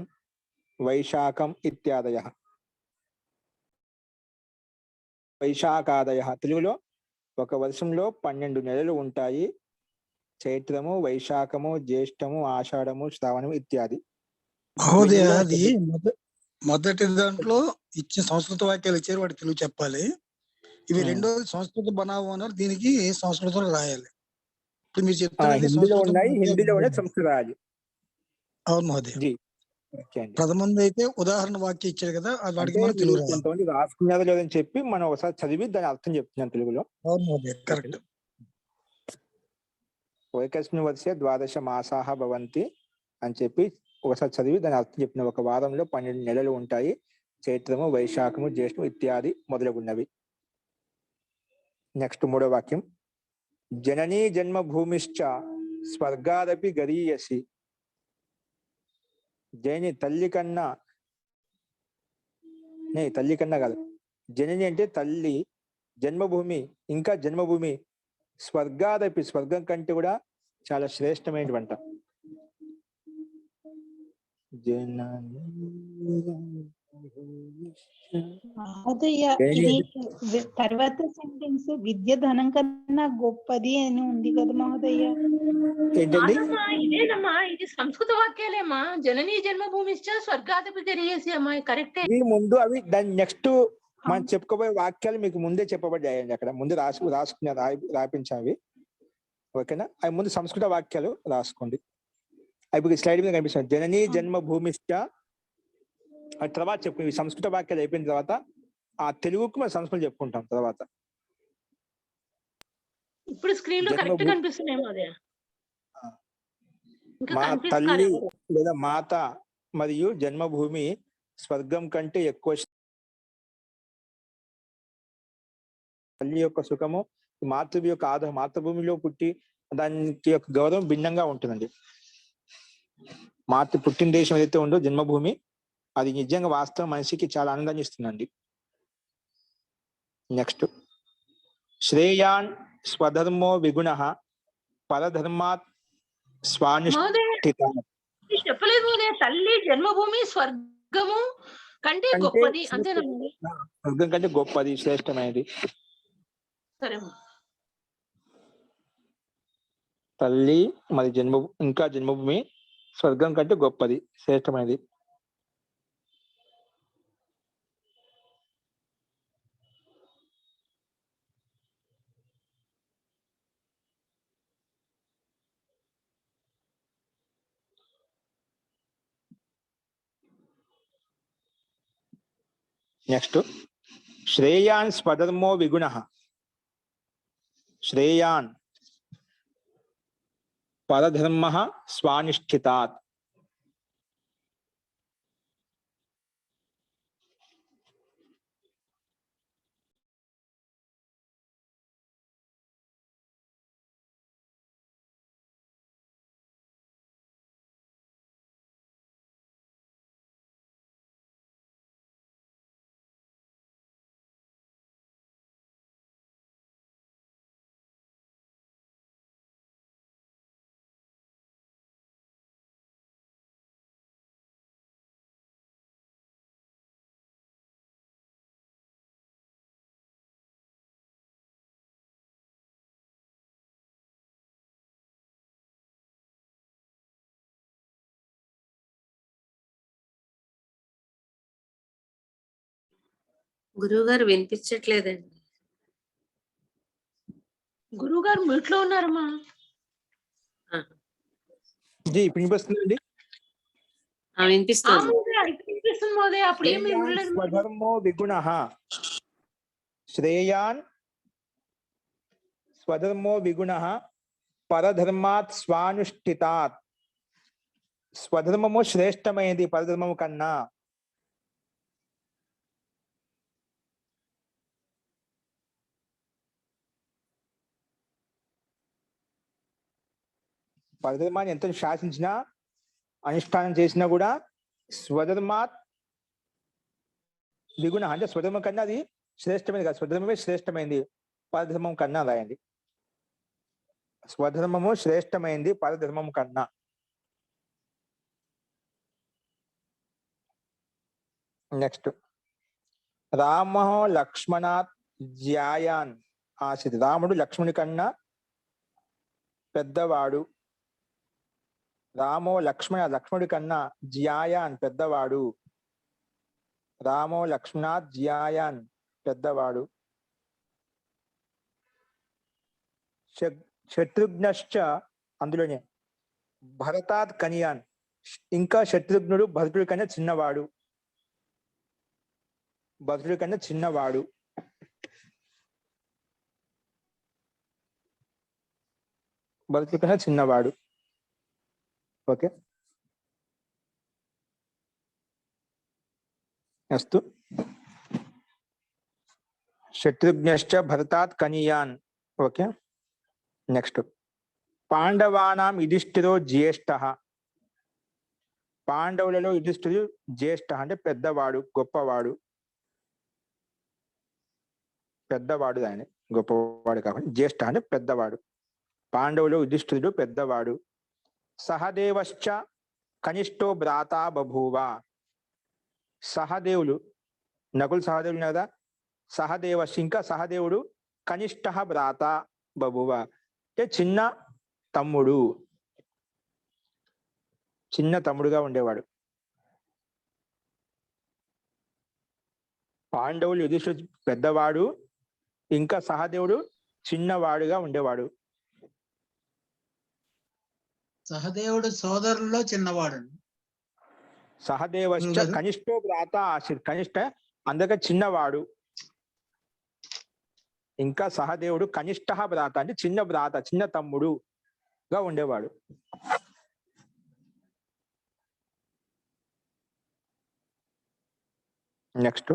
వైశాఖం ఇత్యాదయ. వైశాఖాదయ. తెలుగులో ఒక వర్షంలో 12 నెలలు ఉంటాయి. చైత్రము, వైశాఖము, జ్యేష్టము, ఆషాఢము, శ్రావణము ఇత్యాది. మహోదయ, అది మొదటి దాంట్లో ఇచ్చిన సంస్కృత వాక్యాలు ఇచ్చారు, వాటి తెలుగు చెప్పాలి. ఇవి రెండోది సంస్కృత బనావు అన్నారు, దీనికి సంస్కృతంలో రాయాలి. ఇప్పుడు మీరు హిందీలో ఉన్నాయి, సంస్కృత రాయాలి. అవును మహోదయ. ప్రథమంది అయితే ఉదాహరణ వాక్యం ఇచ్చారు కదా, వాటికి మనం తెలుగు రాయాలి. కొంతమంది రాసుకున్నారో లేదని చెప్పి మనం ఒకసారి చదివి దాని అర్థం చెప్తున్నాను తెలుగులో. అవును మహోదయ, కరెక్ట్. ఏకస్మిన్ వర్షే ద్వాదశ మాసాః భవంతి అని చెప్పి ఒకసారి చదివి దాని అర్థం చెప్పిన. ఒక వారంలో 12 నెలలు ఉంటాయి. చైత్రము, వైశాఖము, జ్యేష్ఠము ఇత్యాది మొదలగున్నవి. నెక్స్ట్ 3వ వాక్యం. జననీ జన్మభూమిశ్చ స్వర్గాదపి గరీయసి. జనని తల్లి కన్నా కాదు, జనని అంటే తల్లి, జన్మభూమి ఇంకా జన్మభూమి, స్వర్గాదపి స్వర్గం కంటే కూడా చాలా శ్రేష్టమైనటువంటి. ఇది తర్వాత సెంటెన్స్ విద్య ధనం కన్నా గొప్పది అని ఉంది కదా మహోదయ. ఏంటండి? ఇదేనమ్మా, ఇది సంస్కృత వాక్యాలేమా. జననీ జన్మభూమిశ్చ స్వర్గాదపి గరీయసి అమ్మా, కరెక్టే. ముందు అవి దాని నెక్స్ట్ మనం చెప్పుకోబోయే వాక్యాలు మీకు ముందే చెప్పబడ్డాయండి. అక్కడ ముందు రాపించావి. ఓకేనా? అవి ముందు సంస్కృత వాక్యాలు రాసుకోండి. ఇప్పుడు స్లైడ్ మీద కనిపిస్తుంది జననీ జన్మభూమిశ్చ. ఆ తర్వాత చెప్పు, ఈ సంస్కృత వాక్యాలు అయిపోయిన తర్వాత ఆ తెలుగుకు మనం సంస్కృతం చెప్పుకుంటాం తర్వాత. ఇప్పుడు స్క్రీన్ లో కరెక్ట్ జన్మభూ- కనిపిస్తున్నాయేమో అదే. ఇంకా మా కన్ఫ్యూజ్ తల్లి కాలేదు. లేదా మాత మరియు జన్మభూమి స్వర్గం కంటే ఎక్కువ. తల్లి యొక్క సుఖము, మాతృభూమి యొక్క ఆధారం, మాతృభూమిలో పుట్టి దానికి యొక్క గౌరవం భిన్నంగా ఉంటుందండి. మాతృ పుట్టిన దేశం ఏదైతే ఉందో జన్మభూమి, అది నిజంగా వాస్తవం మనిషికి చాలా ఆనందాన్ని ఇస్తుందండి. నెక్స్ట్, శ్రేయాన్ స్వధర్మో విగుణ పరధర్మాత్ స్వానుష్ఠిత. చెప్పలేదు మోదయ, తల్లి జన్మభూమి స్వర్గము కంటే అంటే గొప్పది అంతేనా? స్వర్గం కంటే గొప్పది, శ్రేష్టమైనది. సరే. తల్లి మరి ఇంకా జన్మభూమి స్వర్గం కంటే గొప్పది, శ్రేష్టమైనది. నెక్స్ట్, శ్రేయాన్ స్వధర్మో విగుణ. శ్రేయాన్ పరధర్మ స్వానిష్ఠితాత్. గురువు గారు వినిపించట్లేదండి. గురువు గారు మ్యూట్ లో ఉన్నారమ్మా. ఇప్పుడు వినిపిస్తుందండి. వినిపిస్తుంది. వినిపిస్తుంది మోదయ, అప్పుడు ఏం వినలేదు. స్వధర్మో విగుణ. శ్రేయాన్ స్వధర్మో విగుణ పరధర్మాత్ స్వానుష్ఠితాత్. స్వధర్మము శ్రేష్టమైనది పరధర్మము కన్నా. పరధర్మాన్ని ఎంత శాసించినా అనుష్ఠానం చేసినా కూడా స్వధర్మాత్ విగుణ అంటే స్వధర్మం కన్నా అది శ్రేష్టమైనది కాదు, స్వధర్మమే శ్రేష్టమైంది పరధర్మం కన్నా రాయండి. స్వధర్మము శ్రేష్టమైంది పరధర్మం కన్నా. నెక్స్ట్, రామ లక్ష్మణాత్ జ్యాయాన్ ఆసిత్. రాముడు లక్ష్మణుడి కన్నా పెద్దవాడు. రామో లక్ష్మణుడి కన్నా జ్యాయాన్ పెద్దవాడు. రామో లక్ష్మణాత్ జ్యాయాన్ పెద్దవాడు. శత్రుఘ్నశ్చ అందులోనే భరతాత్ కనియాన్. ఇంకా శత్రుఘ్నుడు భరతుడి కన్నా చిన్నవాడు. భరతుడి కన్నా చిన్నవాడు. భరతుడి కన్నా చిన్నవాడు. ఓకే, అస్తు. శత్రుఘ్నశ్చ భరతాత్ కనియాన్. ఓకే, నెక్స్ట్, పాండవానాం యుధిష్ఠిరో జ్యేష్ఠ. పాండవులలో యుధిష్ఠిరు జ్యేష్ఠ అంటే పెద్దవాడు, గొప్పవాడు. పెద్దవాడు ఆయన, గొప్పవాడు కాబట్టి జ్యేష్ఠ అంటే పెద్దవాడు. పాండవులు యుధిష్ఠిరుడు పెద్దవాడు. సహదేవశ్చ కనిష్టో భ్రాత బభూవ. సహదేవులు, నకులు సహదేవులు కదా, సహదేవశ్చ ఇంకా సహదేవుడు కనిష్ట భ్రాత బభూవ అంటే చిన్న తమ్ముడు, చిన్న తమ్ముడుగా ఉండేవాడు. పాండవులు యుధిష్ఠిరుడు పెద్దవాడు, ఇంకా సహదేవుడు చిన్నవాడుగా ఉండేవాడు. సహదేవుడు సోదరుల్లో చిన్నవాడు. సహదేవశ్చ గురుగారు. కనిష్టో భ్రాత ఆసీత్. కనిష్ట అందరికీ చిన్నవాడు. ఇంకా సహదేవుడు కనిష్ట భ్రాత అంటే చిన్న భ్రాత, చిన్న తమ్ముడుగా ఉండేవాడు. నెక్స్ట్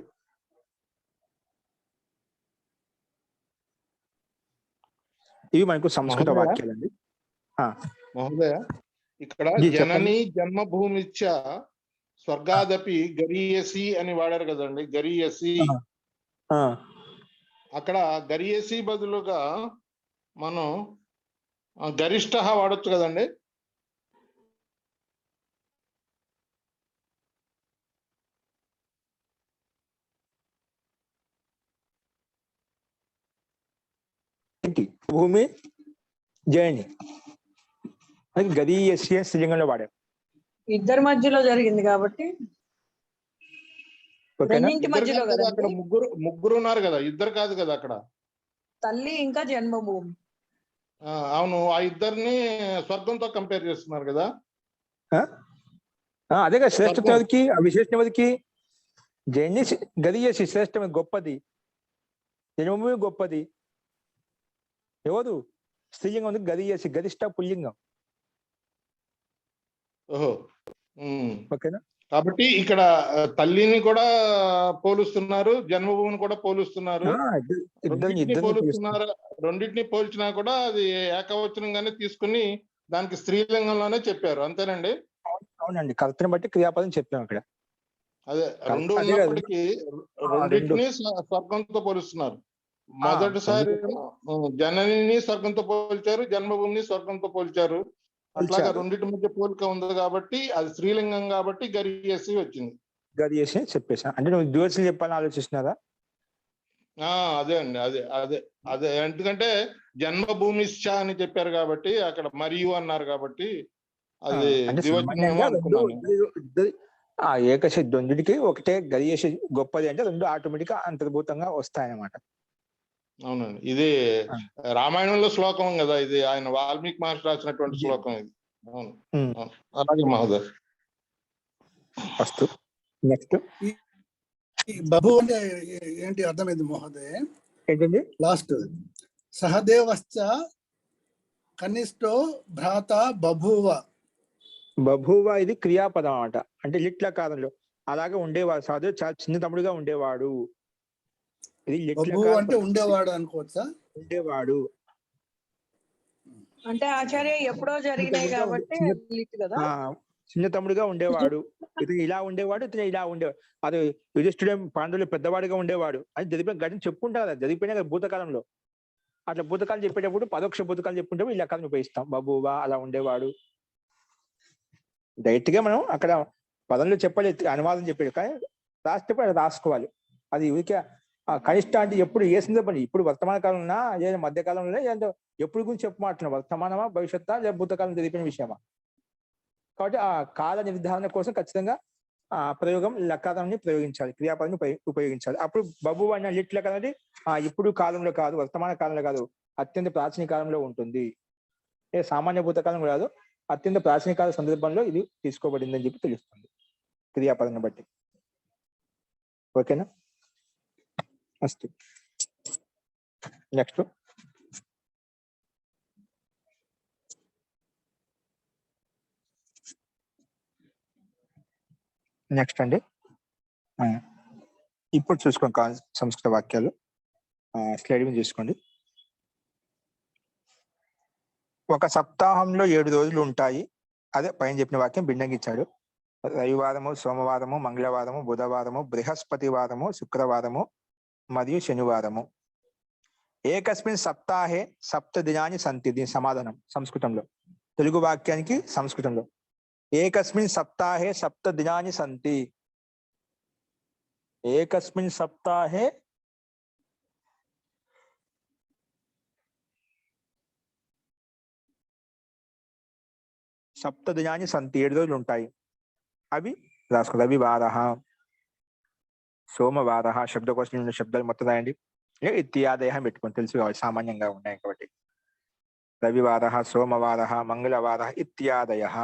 ఇవి మనకు సంస్కృత మహోదయ. వాక్యాలండి. మహోదయ, ఇక్కడ జీ, చెప్పండి. జనని జన్మభూమిచ్చ స్వర్గాదపి గరీయసి అని వాడారు కదండి. గరీయసి ఆ, అక్కడ గరీయసి బదులుగా మనం గరిష్ట వాడొచ్చు కదండి. ఏంటి భూమి జయని అది గదీయస్య స్త్రీలింగంలో వాడాం. ఇద్దరి మధ్యలో జరిగింది కాబట్టి ఓకేనా? రెండింటి ఇద్దరు మధ్యలో కాదు కదా, కదండి. అక్కడ ముగ్గురు ఉన్నారు కదా, ఇద్దరు కాదు కదా అక్కడ. తల్లి ఇంకా జన్మభూమి. అవును, ఆ ఇద్దరిని స్వర్గంతో కంపేర్ చేస్తున్నారు కదా. అదే కదా శ్రేష్టతకి విశేషణవదికి జైని గదీయసి శ్రేష్టమే, గొప్పది. జన్మభూమి గొప్పది. ఎవరు స్త్రీలింగం ఉంది గదీయసి, గరిష్ట పుల్లింగం. ఓహో. ఓకేనా? కాబట్టి ఇక్కడ తల్లిని కూడా పోలుస్తున్నారు, జన్మభూమిని కూడా పోలుస్తున్నారు. రెండింటిని పోలుస్తున్నారు. రెండింటిని పోల్చినా కూడా అది ఏకవచనంగానే తీసుకుని దానికి స్త్రీలింగంలోనే చెప్పారు. అంతేనండి? అవునండి, కర్తని బట్టి క్రియాపదం చెప్పాం అక్కడ. అదే రెండు ఉన్నప్పటికీ రెండింటిని స్వర్గంతో పోలుస్తున్నారు. మొదటిసారి జననిని స్వర్గంతో పోల్చారు, జన్మభూమిని స్వర్గంతో పోల్చారు. అట్లాగా రెండింటి మధ్య పోలిక ఉంది కాబట్టి అది స్త్రీలింగం కాబట్టి గరీయసి వచ్చింది. గరీయసి చెప్పేసా అంటే నువ్వు డ్యూయల్స్ చెప్పాలని ఆలోచిస్తున్నారా? అదే అండి, అదే అదే అదే ఎందుకంటే జన్మభూమిశ్చ అని చెప్పారు కాబట్టి అక్కడ మరియు అన్నారు కాబట్టి అది ద్వివచనమేమో అనుకున్నాను. ఏకశ రెండింటికి ఒకటే గరీయసి గొప్పది అంటే రెండు ఆటోమేటిక్ గా అంతర్భూతంగా వస్తాయన్నమాట. అవునండి, ఇది రామాయణంలో శ్లోకం కదా, ఇది ఆయన వాల్మీకి మహర్షి రాసినటువంటి శ్లోకం ఇది. అవును, అలాగే మహోదయ్. ఫస్ట్ నెక్స్ట్ బభు అంటే ఏంటి అర్థమైంది మహోదయ్? ఏంటండి? లాస్ట్ సహదేవశ్చ కనిష్టో భ్రాత బభూవ. బభూవ ఇది క్రియాపదం అన్నమాట. అంటే లిట్ల కాలంలో అలాగే ఉండేవాడు. సహదేవుడు చాలా చిన్న తమ్ముడుగా ఉండేవాడు. ఇది అంటే ఉండేవాడు అనుకోవచ్చా? ఉండేవాడు అంటే ఆచార్య ఎప్పుడో జరిగినాయి కాబట్టి చిన్న తమ్ముడుగా ఉండేవాడు. ఇతను ఇలా ఉండేవాడు, ఇతను ఇలా ఉండేవాడు. అది యుధిష్ఠిరుడు పాండవులు పెద్దవాడిగా ఉండేవాడు అని జరిగిపోయిన గడిని చెప్పుకుంటారు కదా, జరిగిపోయినా కదా భూతకాలంలో. అట్లా భూతకాలం చెప్పేటప్పుడు పరోక్ష భూతకాలం చెప్పుకుంటే ఇలా కాలం ఉపయోగిస్తాం. బబువా అలా ఉండేవాడు. డైరెక్ట్ గా మనం అక్కడ పదంలో చెప్పాలి, అనువాదం చెప్పాడు. కానీ రాసేటప్పుడు అది రాసుకోవాలి. అది ఊరికే కనిష్ట అంటే ఎప్పుడు ఏ సందర్భం, ఇప్పుడు వర్తమాన కాలంలో లేదా మధ్యకాలంలో ఏదో ఎప్పుడు గురించి చెప్పమాటలు, వర్తమానమా భవిష్యత్తు లేదా భూతకాలం జరిగిపోయిన విషయమా. కాబట్టి ఆ కాల నిర్ధారణ కోసం ఖచ్చితంగా ఆ ప్రయోగం లకారాన్ని ప్రయోగించాలి, క్రియాపదాన్ని ఉపయోగించాలి. అప్పుడు బబువు అన్న లిట్ లకారం అనేది ఇప్పుడు కాలంలో కాదు, వర్తమాన కాలంలో కాదు, అత్యంత ప్రాచీన కాలంలో ఉంటుంది. సామాన్య భూతకాలం కాదు, అత్యంత ప్రాచీన కాల సందర్భంలో ఇది తీసుకోబడిందని చెప్పి తెలుస్తుంది క్రియాపదాన్ని బట్టి. ఓకేనా? అస్తు. నెక్స్ట్ నెక్స్ట్ అండి, ఇప్పుడు చూసుకోండి సంస్కృత వాక్యాలు. స్లైడ్ మీద చూసుకోండి. ఒక సప్తాహంలో 7 రోజులు ఉంటాయి. అదే పైన చెప్పిన వాక్యం భిన్నంగిచ్చాడు. రవివారము, సోమవారము, మంగళవారము, బుధవారము, బృహస్పతివారము, శుక్రవారము మరియు శనివారము. ఏకస్మిన్ సప్తాహే సప్త దినాని సంతి. దీని సమాధానం సంస్కృతంలో, తెలుగు వాక్యానికి సంస్కృతంలో ఏకస్మిన్ సప్తాహే సప్త దినాని సంతి. ఏకస్మిన్ సప్తాహే సప్త దినాని సంతి, 7 రోజులు ఉంటాయి. అవి రాసుకో. రవివార, సోమవార, శబ్దకోశం శబ్దాలు మొత్తం రాయండి. ఇత్యాదయ పెట్టుకొని తెలుసు కాబట్టి సామాన్యంగా ఉన్నాయి కాబట్టి. రవివారः సోమవారः మంగళవారः ఇత్యాదయः.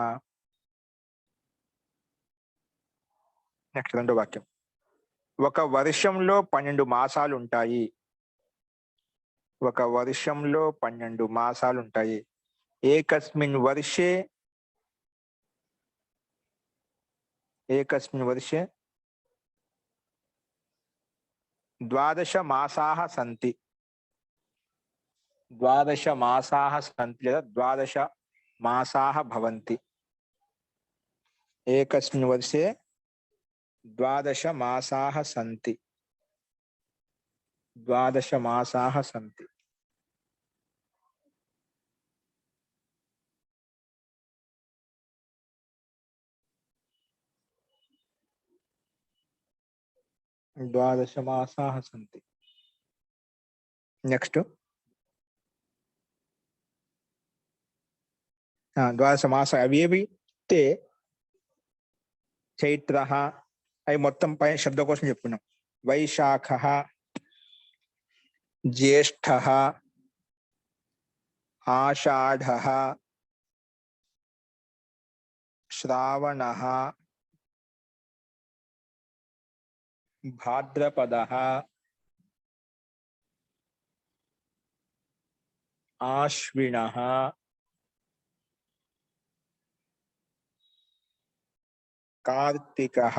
నెక్స్ట్ రెండో వాక్యం. ఒక వర్షంలో 12 మాసాలు ఉంటాయి. ఒక వర్షంలో 12 మాసాలు ఉంటాయి. ఏకస్మిన్ వర్షే 12 మాసాः సంతి. 12 మాసాः సంతి లేదా 12 మాసాः భవంతి. ఏకస్మిన్ వర్షే 12 మాసాः సంతి. 12 మాసాः సంతి. ద్వాదశ మాసాः సంతి. నెక్స్ట్ ద్వాదశ మాస అవి ఏవి తే చైత్రః అవి మొత్తం పై శబ్దకోశం చెప్పుకున్నాం. వైశాఖః, జ్యేష్ఠః, ఆషాఢః, శ్రావణః, భాద్రపదః, ఆశ్వినః, కార్తికః,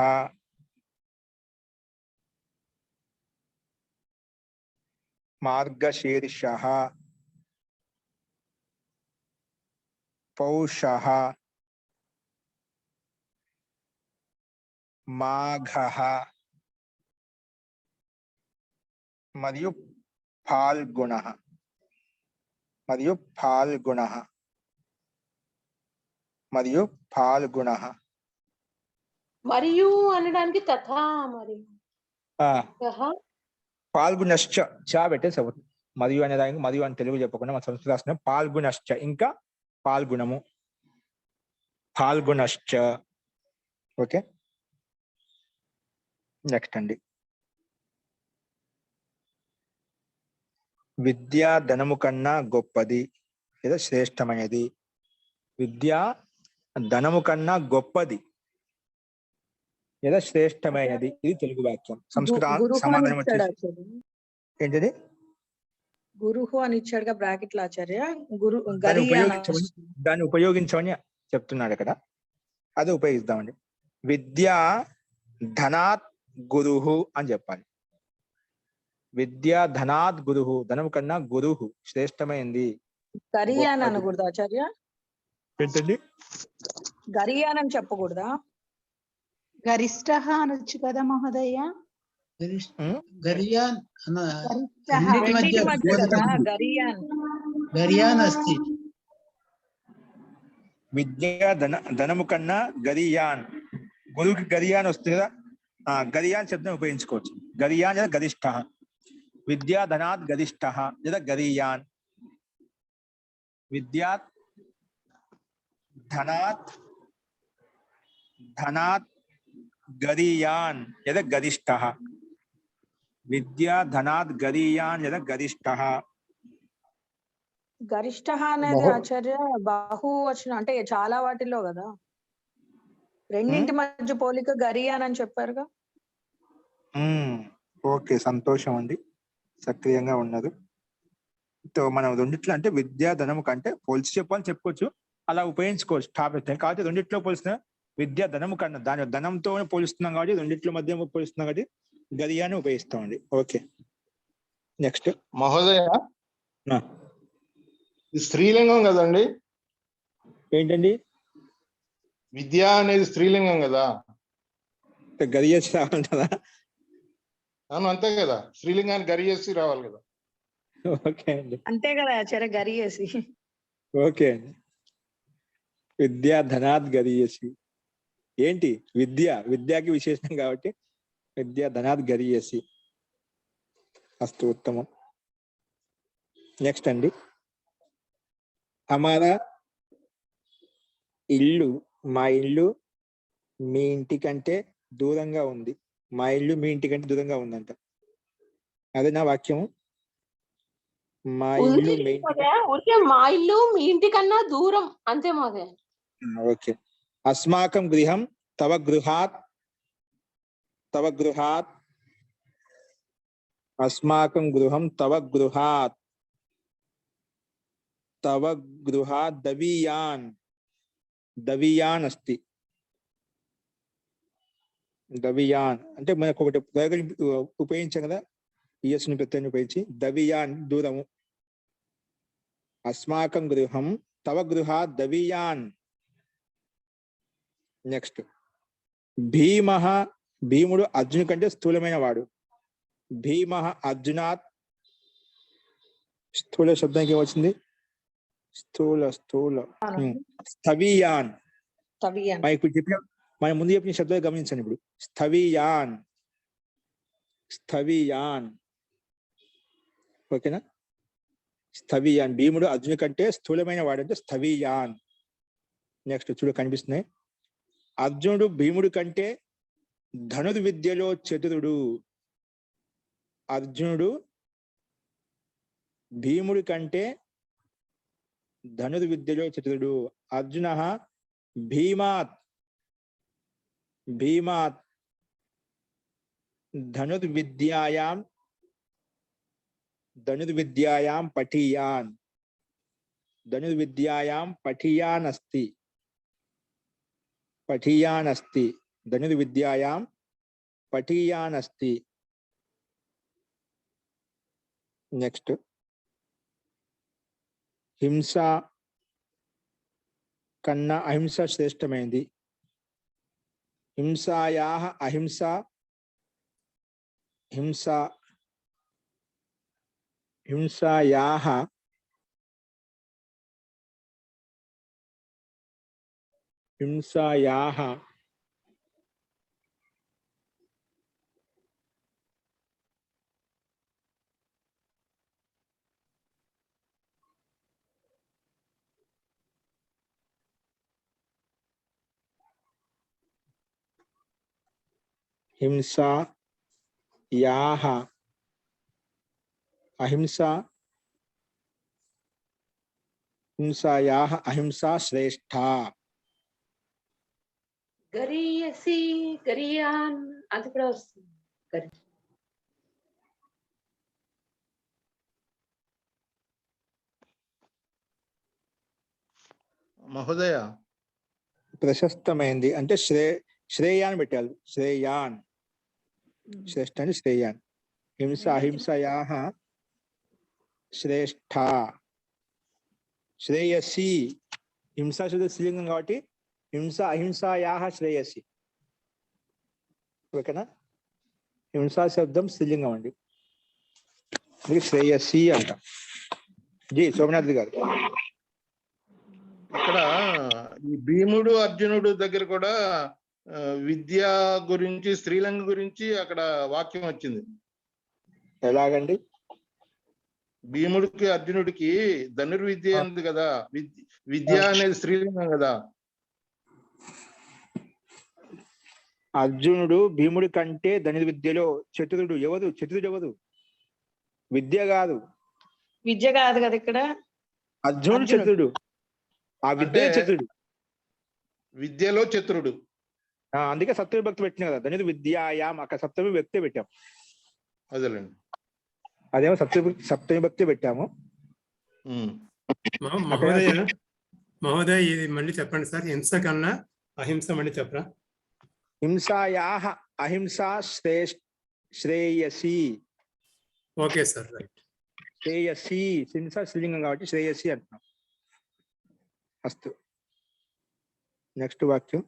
మార్గశీర్షః, పౌషః, మాఘః మరియు ఫాల్గుణః. మరియు ఫాల్గుణః. మరియు ఫాల్గుణః. మరియు అనడానికి తథా మరి పాల్గుణశ్చ చా పెట్టేసి అవుతుంది. మరియు అనే దానికి మరియు అని తెలుగు చెప్పకుండా మన సంస్కృత రాసిన పాల్గుణశ్చ ఇంకా పాల్గుణము. పాల్గుణశ్చ. ఓకే, నెక్స్ట్ అండి. విద్యా ధనము కన్నా గొప్పది లేదా శ్రేష్టమైనది. విద్యా ధనము కన్నా గొప్పది లేదా శ్రేష్టమైనది. ఇది తెలుగు వాక్యం. సంస్కృత సమాధానం వచ్చేసి ఏంటిది? గురుహు అని ఇచ్చాడుగా బ్రాకెట్ లో ఆచార్య. గురు దాన్ని ఉపయోగించమని చెప్తున్నాడు ఇక్కడ. అది ఉపయోగిద్దామండి. విద్యా ధనాత్ గురుహు అని చెప్పాలి. విద్యా ధనాత్ గురుహు. ధనం కన్నా గురుహు శ్రేష్టమైంది. గరియాన్ అనకూడదా ఆచార్య? ఏంటండి? గరియాన్ అని చెప్పకూడదా? గరిష్ట అనొచ్చు కదా మహోదయ. గరియాన్ గరియాన్ అస్తి. విద్యా ధనము కన్నా గరియాన్. గురువుకి గరియాన్ వస్తుంది కదా, గరియాన్ శబ్దం ఉపయోగించుకోవచ్చు. గరియాన్ లేదా గరిష్ట. విద్యా ధనాత్ గరిష్ట లేదా గరియాన్. విద్యా ధనాత్ గరియాన్ లేదా గరిష్ట. విద్యా ధనాత్ గరియాన్ లేదా గరిష్ట. గరిష్ట అనేది ఆచార్య బహువచనం అంటే చాలా వాటిలో కదా. రెండింటి మధ్య పోలిక గరియాన్ అని చెప్పారుగా. ఓకే, సంతోషం అండి, సక్రియంగా ఉన్నది. మనం రెండిట్లో అంటే విద్యా ధనము కంటే పోల్చి చెప్పాలని చెప్పుకోవచ్చు, అలా ఉపయోగించుకోవచ్చు టాపిక్. కాబట్టి రెండిట్లో పోలిసిన విద్యా ధనము కన్నా దాని ధనంతో పోలుస్తున్నాం కాబట్టి రెండిట్లో మధ్య పోలుస్తున్నాం కాబట్టి గరియాన్ని ఉపయోగిస్తామండి. Okay, next. మహోదయ, స్త్రీలింగం కదండి? ఏంటండి? విద్య అనేది స్త్రీలింగం కదా. గరియేసి రావాలి కదా. అవును, అంతే కదా. స్త్రీలింగాన్ని గరియేసి రావాలి కదా. ఓకే అండి, అంతే కదా ఆచార్య, గరియేసి. ఓకే అండి. విద్యా ధనాత్ గరియేసి. ఏంటి విద్యాకి విశేషం కాబట్టి విద్యా ధనాత్ గరియేసి. అస్తు, ఉత్తమం. నెక్స్ట్ అండి. హమారా ఇల్లు, మా ఇల్లు మీ ఇంటి కంటే దూరంగా ఉంది. మా ఇల్లు మీ ఇంటి కంటే దూరంగా ఉందంట. అదే నా వాక్యము. మా ఉంది ఇల్లు మీ మహోదయ. ఊరికే మా ఇల్లు మీ ఇంటికన్నా దూరం అంతే మహోదయ. ఓకే. అస్మాకం గృహం తవ గృహాత్ అస్మాకం గృహం తవ గృహాత్ దవీయాన్ అస్తి. దవియాన్ అంటే మనకు ఒకటి ప్రయోగం ఉపయోగించాం కదా, ఇయస్ ని ప్రత్యయం ఉపయోగించి. దవియాన్ దూరము. అస్మాకం గృహం తవ గృహాత్ దవియాన్. నెక్స్ట్ భీమః, భీముడు అర్జును కంటే స్థూలమైన వాడు. భీమః అర్జునాత్, స్థూల శబ్దానికి ఏమొచ్చింది? స్థూల స్థవీయాన్. ఇప్పుడు చెప్పిన మనం ముందు చెప్పిన శబ్దాలు గమనించండి. ఇప్పుడు స్థవీయాన్ ఓకేనా? స్థవీయాన్, భీముడు అర్జును కంటే స్థూలమైన వాడంటే స్థవీయాన్. నెక్స్ట్ చూడు కనిపిస్తున్నాయి. అర్జునుడు భీముడు కంటే ధనుర్విద్యలో చతురుడు. అర్జునుడు భీముడి కంటే ధనుర్విద్యలో చతురుడు. అర్జునః భీమాత్ ధనుర్విద్యాయాం పఠీయాన్. ధనుర్విద్యాయాం పఠీయాన్ అస్తి. ధనుర్విద్యాయాం పఠీయాన్ అస్తి. నెక్స్ట్ హింస కన్నా అహింస శ్రేష్టమైంది. హింసాయాః అహింస హింసాయాః అహింసా శ్రేష్ఠా. గరీయసి గరియాన్ అది కూడా వస్తుంది. మహోదయ ప్రశస్తమైంది అంటే శ్రేయాన్ పెట్టాలి. శ్రేయాన్ శ్రేష్ఠ అని శ్రేయాన్. అహింసయాః శ్రేష్ఠా. శ్రేయసి, హింసా శబ్ద స్త్రీలింగం కాబట్టి అహింసాయాః శ్రేయసి. ఓకేనా? హింసా శబ్దం స్త్రీలింగం అండి, శ్రేయసి అంట. జీ సోమనాథ్ గారు, ఇక్కడ ఈ భీముడు అర్జునుడు దగ్గర కూడా విద్య గురించి, స్త్రీలింగ గురించి అక్కడ వాక్యం వచ్చింది. ఎలాగండి? భీముడికి అర్జునుడికి ధనుర్విద్య ఉంది కదా, విద్య అనేది స్త్రీలింగం కదా. అర్జునుడు భీముడి కంటే ధనుర్విద్యలో చతురుడు. చతురుడు ఎవరు? విద్య కాదు కదా ఇక్కడ. అర్జునుడు చతురుడు, ఆ విద్య చతురుడు, విద్యలో చతురుడు. అందుకే సప్తమి భక్తి పెట్టినా కదా. ధనుర్విద్యాయాం అక్కడ సప్తమి భక్తి పెట్టాం. అదేలేండి, అదేమో సప్తమి భక్తి పెట్టాము. మహోదయ ఇది మళ్ళీ చెప్పండి సార్. హింస కన్నా అహింస మళ్ళీ చెప్పరా? హింసాయాః అహింసా Shreyasi. Okay sir, right. Shreyasi, హింస స్త్రీలింగం కాబట్టి శ్రేయసి అంటున్నాం. అస్తు. నెక్స్ట్ వాక్యం.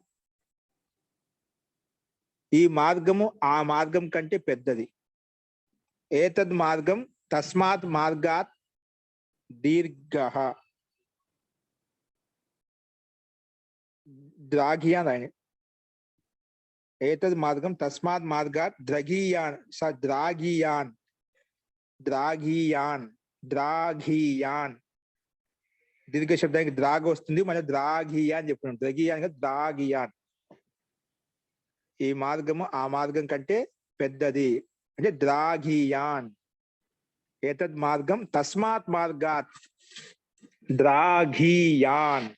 ఈ మార్గము ఆ మార్గం కంటే పెద్దది. ఏతద్ మార్గం తస్మాత్ మార్గాత్ దీర్ఘః. ద్రాఘియాన్ ఆయన. ఏతద్ మార్గం తస్మాత్ మార్గాత్ ద్రాఘియాన్. దీర్ఘ శబ్దానికి ద్రాగ వస్తుంది, మళ్ళీ ద్రాఘియాన్ చెప్పుకున్నాం. ద్రాఘియాన్. ఈ మార్గము ఆ మార్గం కంటే పెద్దది అంటే ద్రాఘియాన్. ఏతద్ మార్గం తస్మాత్ మార్గాత్ ద్రాఘీయాన్.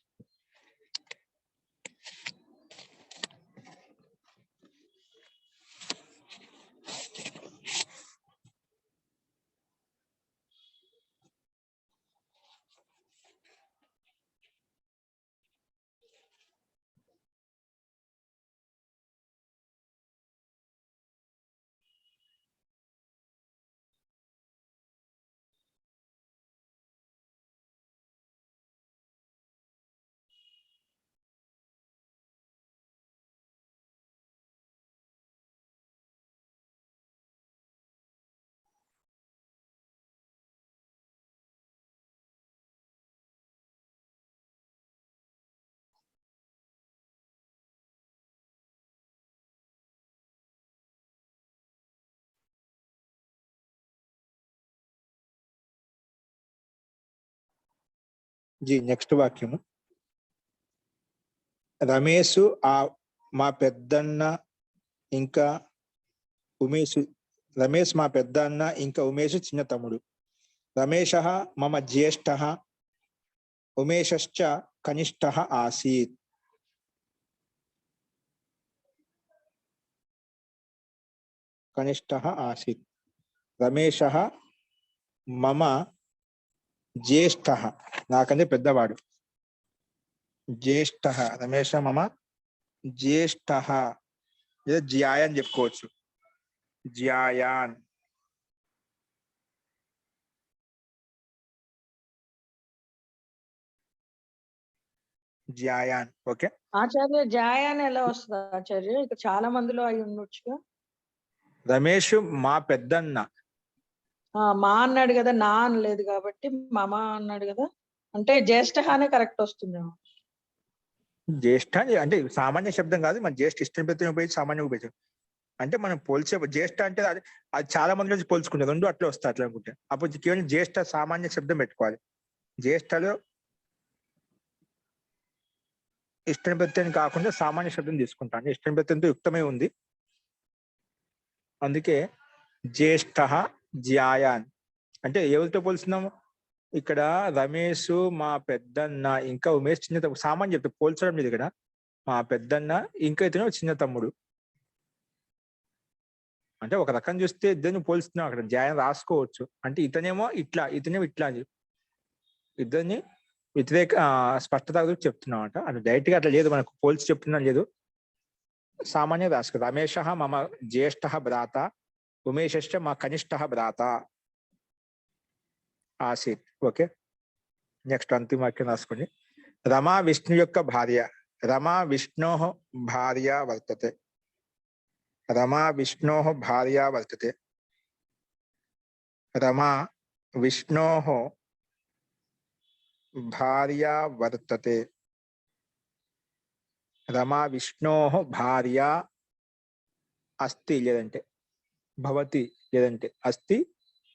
జీ నెక్స్ట్ వాక్యము. రమేష్ మా పెద్దన్న ఇంకా ఉమేష్. రమేష్ మా పెద్ద అన్న ఇంకా ఉమేష్ చిన్న తమ్ముడు. రమేష మమ జ్యేష్ఠ ఉమేశ్చ కనిష్ఠ ఆసీత్. కనిష్ఠ ఆసీత్. రమేష మమ జ్యేష్ఠ, నాకంటే పెద్దవాడు. జ్యేష్ఠ రమేష మమ జ్యేష్ఠ, లేదా జ్యాయాన్ చెప్పుకోవచ్చు. జ్యాయాన్. జ్యాయాన్. ఓకే. ఆచార్య జాయ అని ఎలా వస్తుంది ఆచార్య? ఇక్కడ చాలా మందిలో అయి ఉండొచ్చుగా. రమేష్ మా పెద్దన్న. మా అన్నాడు కదా, నా అనలేదు కాబట్టి మమ అన్నాడు కదా, అంటే జ్యేష్ఠ అనే కరెక్ట్ వస్తుందేమో. జ్యేష్ఠ అంటే సామాన్య శబ్దం కాదు, మన జ్యేష్ఠ ఇష్టం ప్రత్యయం ఉపయోగించి సామాన్య ఉపయోగించాం. అంటే మనం పోల్చే జ్యేష్ఠ అంటే అది చాలా మంది నుంచి పోల్చుకుంటారు, రెండు అట్లా వస్తాయి. అట్లా అనుకుంటే అప్పుడు కేవలం జ్యేష్ఠ సామాన్య శబ్దం పెట్టుకోవాలి. జ్యేష్ఠలో ఇష్టం ప్రత్యయం కాకుండా సామాన్య శబ్దం తీసుకుంటాను. ఇష్టం ప్రత్యయంతో యుక్తమై ఉంది, అందుకే జ్యేష్ఠ జ్యాయాన్. అంటే ఎవరితో పోల్చున్నాము ఇక్కడ? రమేష్ మా పెద్దన్న ఇంకా ఉమేష్ చిన్న తమ్ముడు. సామాన్య చెప్తే పోల్చడం లేదు ఇక్కడ. మా పెద్దన్న ఇంకా ఇతను చిన్న తమ్ముడు. అంటే ఒక రకం చూస్తే ఇద్దరిని పోల్చుతున్నాం. అక్కడ జ్యాయం రాసుకోవచ్చు. అంటే ఇతనేమో ఇట్లా, ఇతనేమో ఇట్లా అని ఇద్దరిని వ్యతిరేక స్పష్టత చెప్తున్నాం అంట. అంటే డైరెక్ట్ గా అట్లా లేదు, మనకు పోల్చి చెప్తున్నాం లేదు, సామాన్య రాసుకో. రమేష మమ జ్యేష్ఠ భ్రాత ఉమేశ్చ మా కనిష్ఠ భ్రాత ఆసీత్. ఓకే. నెక్స్ట్ అంతిమ వాక్యం రాసుకోండి. రమా విష్ణు యొక్క భార్య. రమా విష్ణో భార్య వర్తతే. రమా విష్ణో భార్య వర్తతే. రమా విష్ణో భార్య వర్తతే. రమా విష్ణో భార్య అస్తి లేదంటే భవతి, లేదంటే అస్తి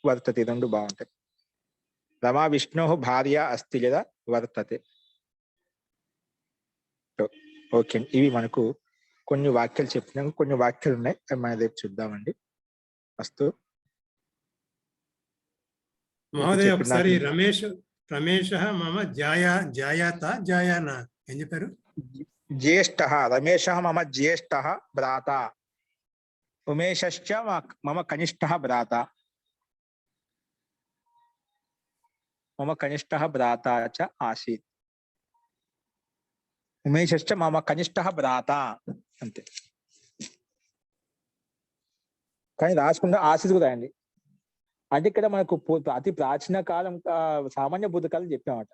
వర్తతే, రెండు బాగుంటాయి. రమా విష్ణో భార్య అస్తి లేదా వర్తతే. ఓకే. ఇవి మనకు కొన్ని వాక్యాలు చెప్పినాక కొన్ని వాక్యాలు ఉన్నాయి, అవి మనం రేపు చూద్దామండి. అస్తు. మహోదయ ఒకసారి రమేష్ మమ జాయాత జాయానా ఏం చెప్పారు? జ్యేష్ఠ రమేష మమ జ్యేష్ఠ భ్రాత ఉమేశ్చ మమ కనిష్ఠ భ్రాత. మమ కనిష్ఠ భ్రాత చ ఆసీత్. ఉమేశ్చ మమ కనిష్ఠ భ్రాత అంతే. కానీ రాసుకుంటే ఆసీత్ కూడా రాయండి. అంటే ఇక్కడ మనకు అతి ప్రాచీన కాలం సామాన్య భూతకాలం చెప్పామట.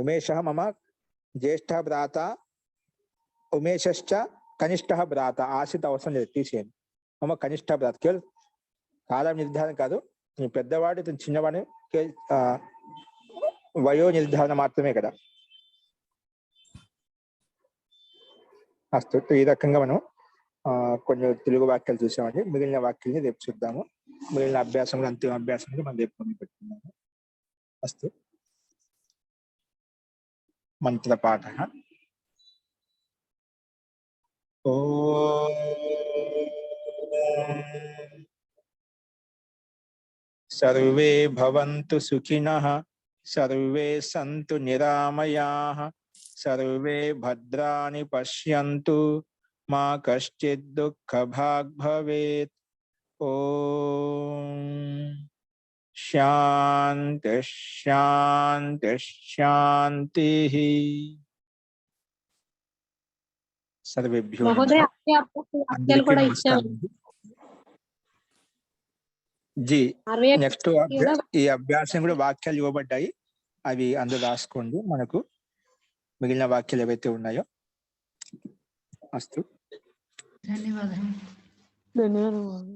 ఉమేష మమ జ్యేష్ఠ భ్రాత ఉమేశ్చ కనిష్ఠ భ్రాత. ఆసీత్ అవసరం లేదు, తీసేయండి. మమ కనిష్ఠ భ్రాత కేవలం కాలం నిర్ధారణ కాదు, పెద్దవాడు ఇతను చిన్నవాడు, వయో నిర్ధారణ మాత్రమే కదా. అస్తు. ఈ రకంగా మనం కొన్ని తెలుగు వాక్యాలు చూసామండి. మిగిలిన వాక్యాలని రేపు చూద్దాము. మిగిలిన అభ్యాసంలో అంతిమ అభ్యాసంలో మనం రేపు మొదలు పెట్టుకున్నాము. అస్తు. మంత్రపాఠ. ఓ సర్వే భవంతు సుఖినః, సర్వే సంతు నిరామయాః, సర్వే భద్రాణి పశ్యంతు, మా కశ్చిద్ దుఃఖభాగ్ భవేత్. ఓం శాంతి శాంతి శాంతి. సర్వేభ్యో మహోదయ నమః. అదే అభ్యాస వాక్యాలు అందరికీ కూడా నమస్కారం. ఇచ్చాము. జీ 61 నెక్స్ట్ ఈ అభ్యాసం కూడా వాక్యాలు ఇవ్వబడ్డాయి, అవి అందులో రాసుకోండి. మనకు మిగిలిన వాక్యాలు ఏవైతే ఉన్నాయో. అస్తు. ధన్యవాదాలు. ధన్యవాదాలు.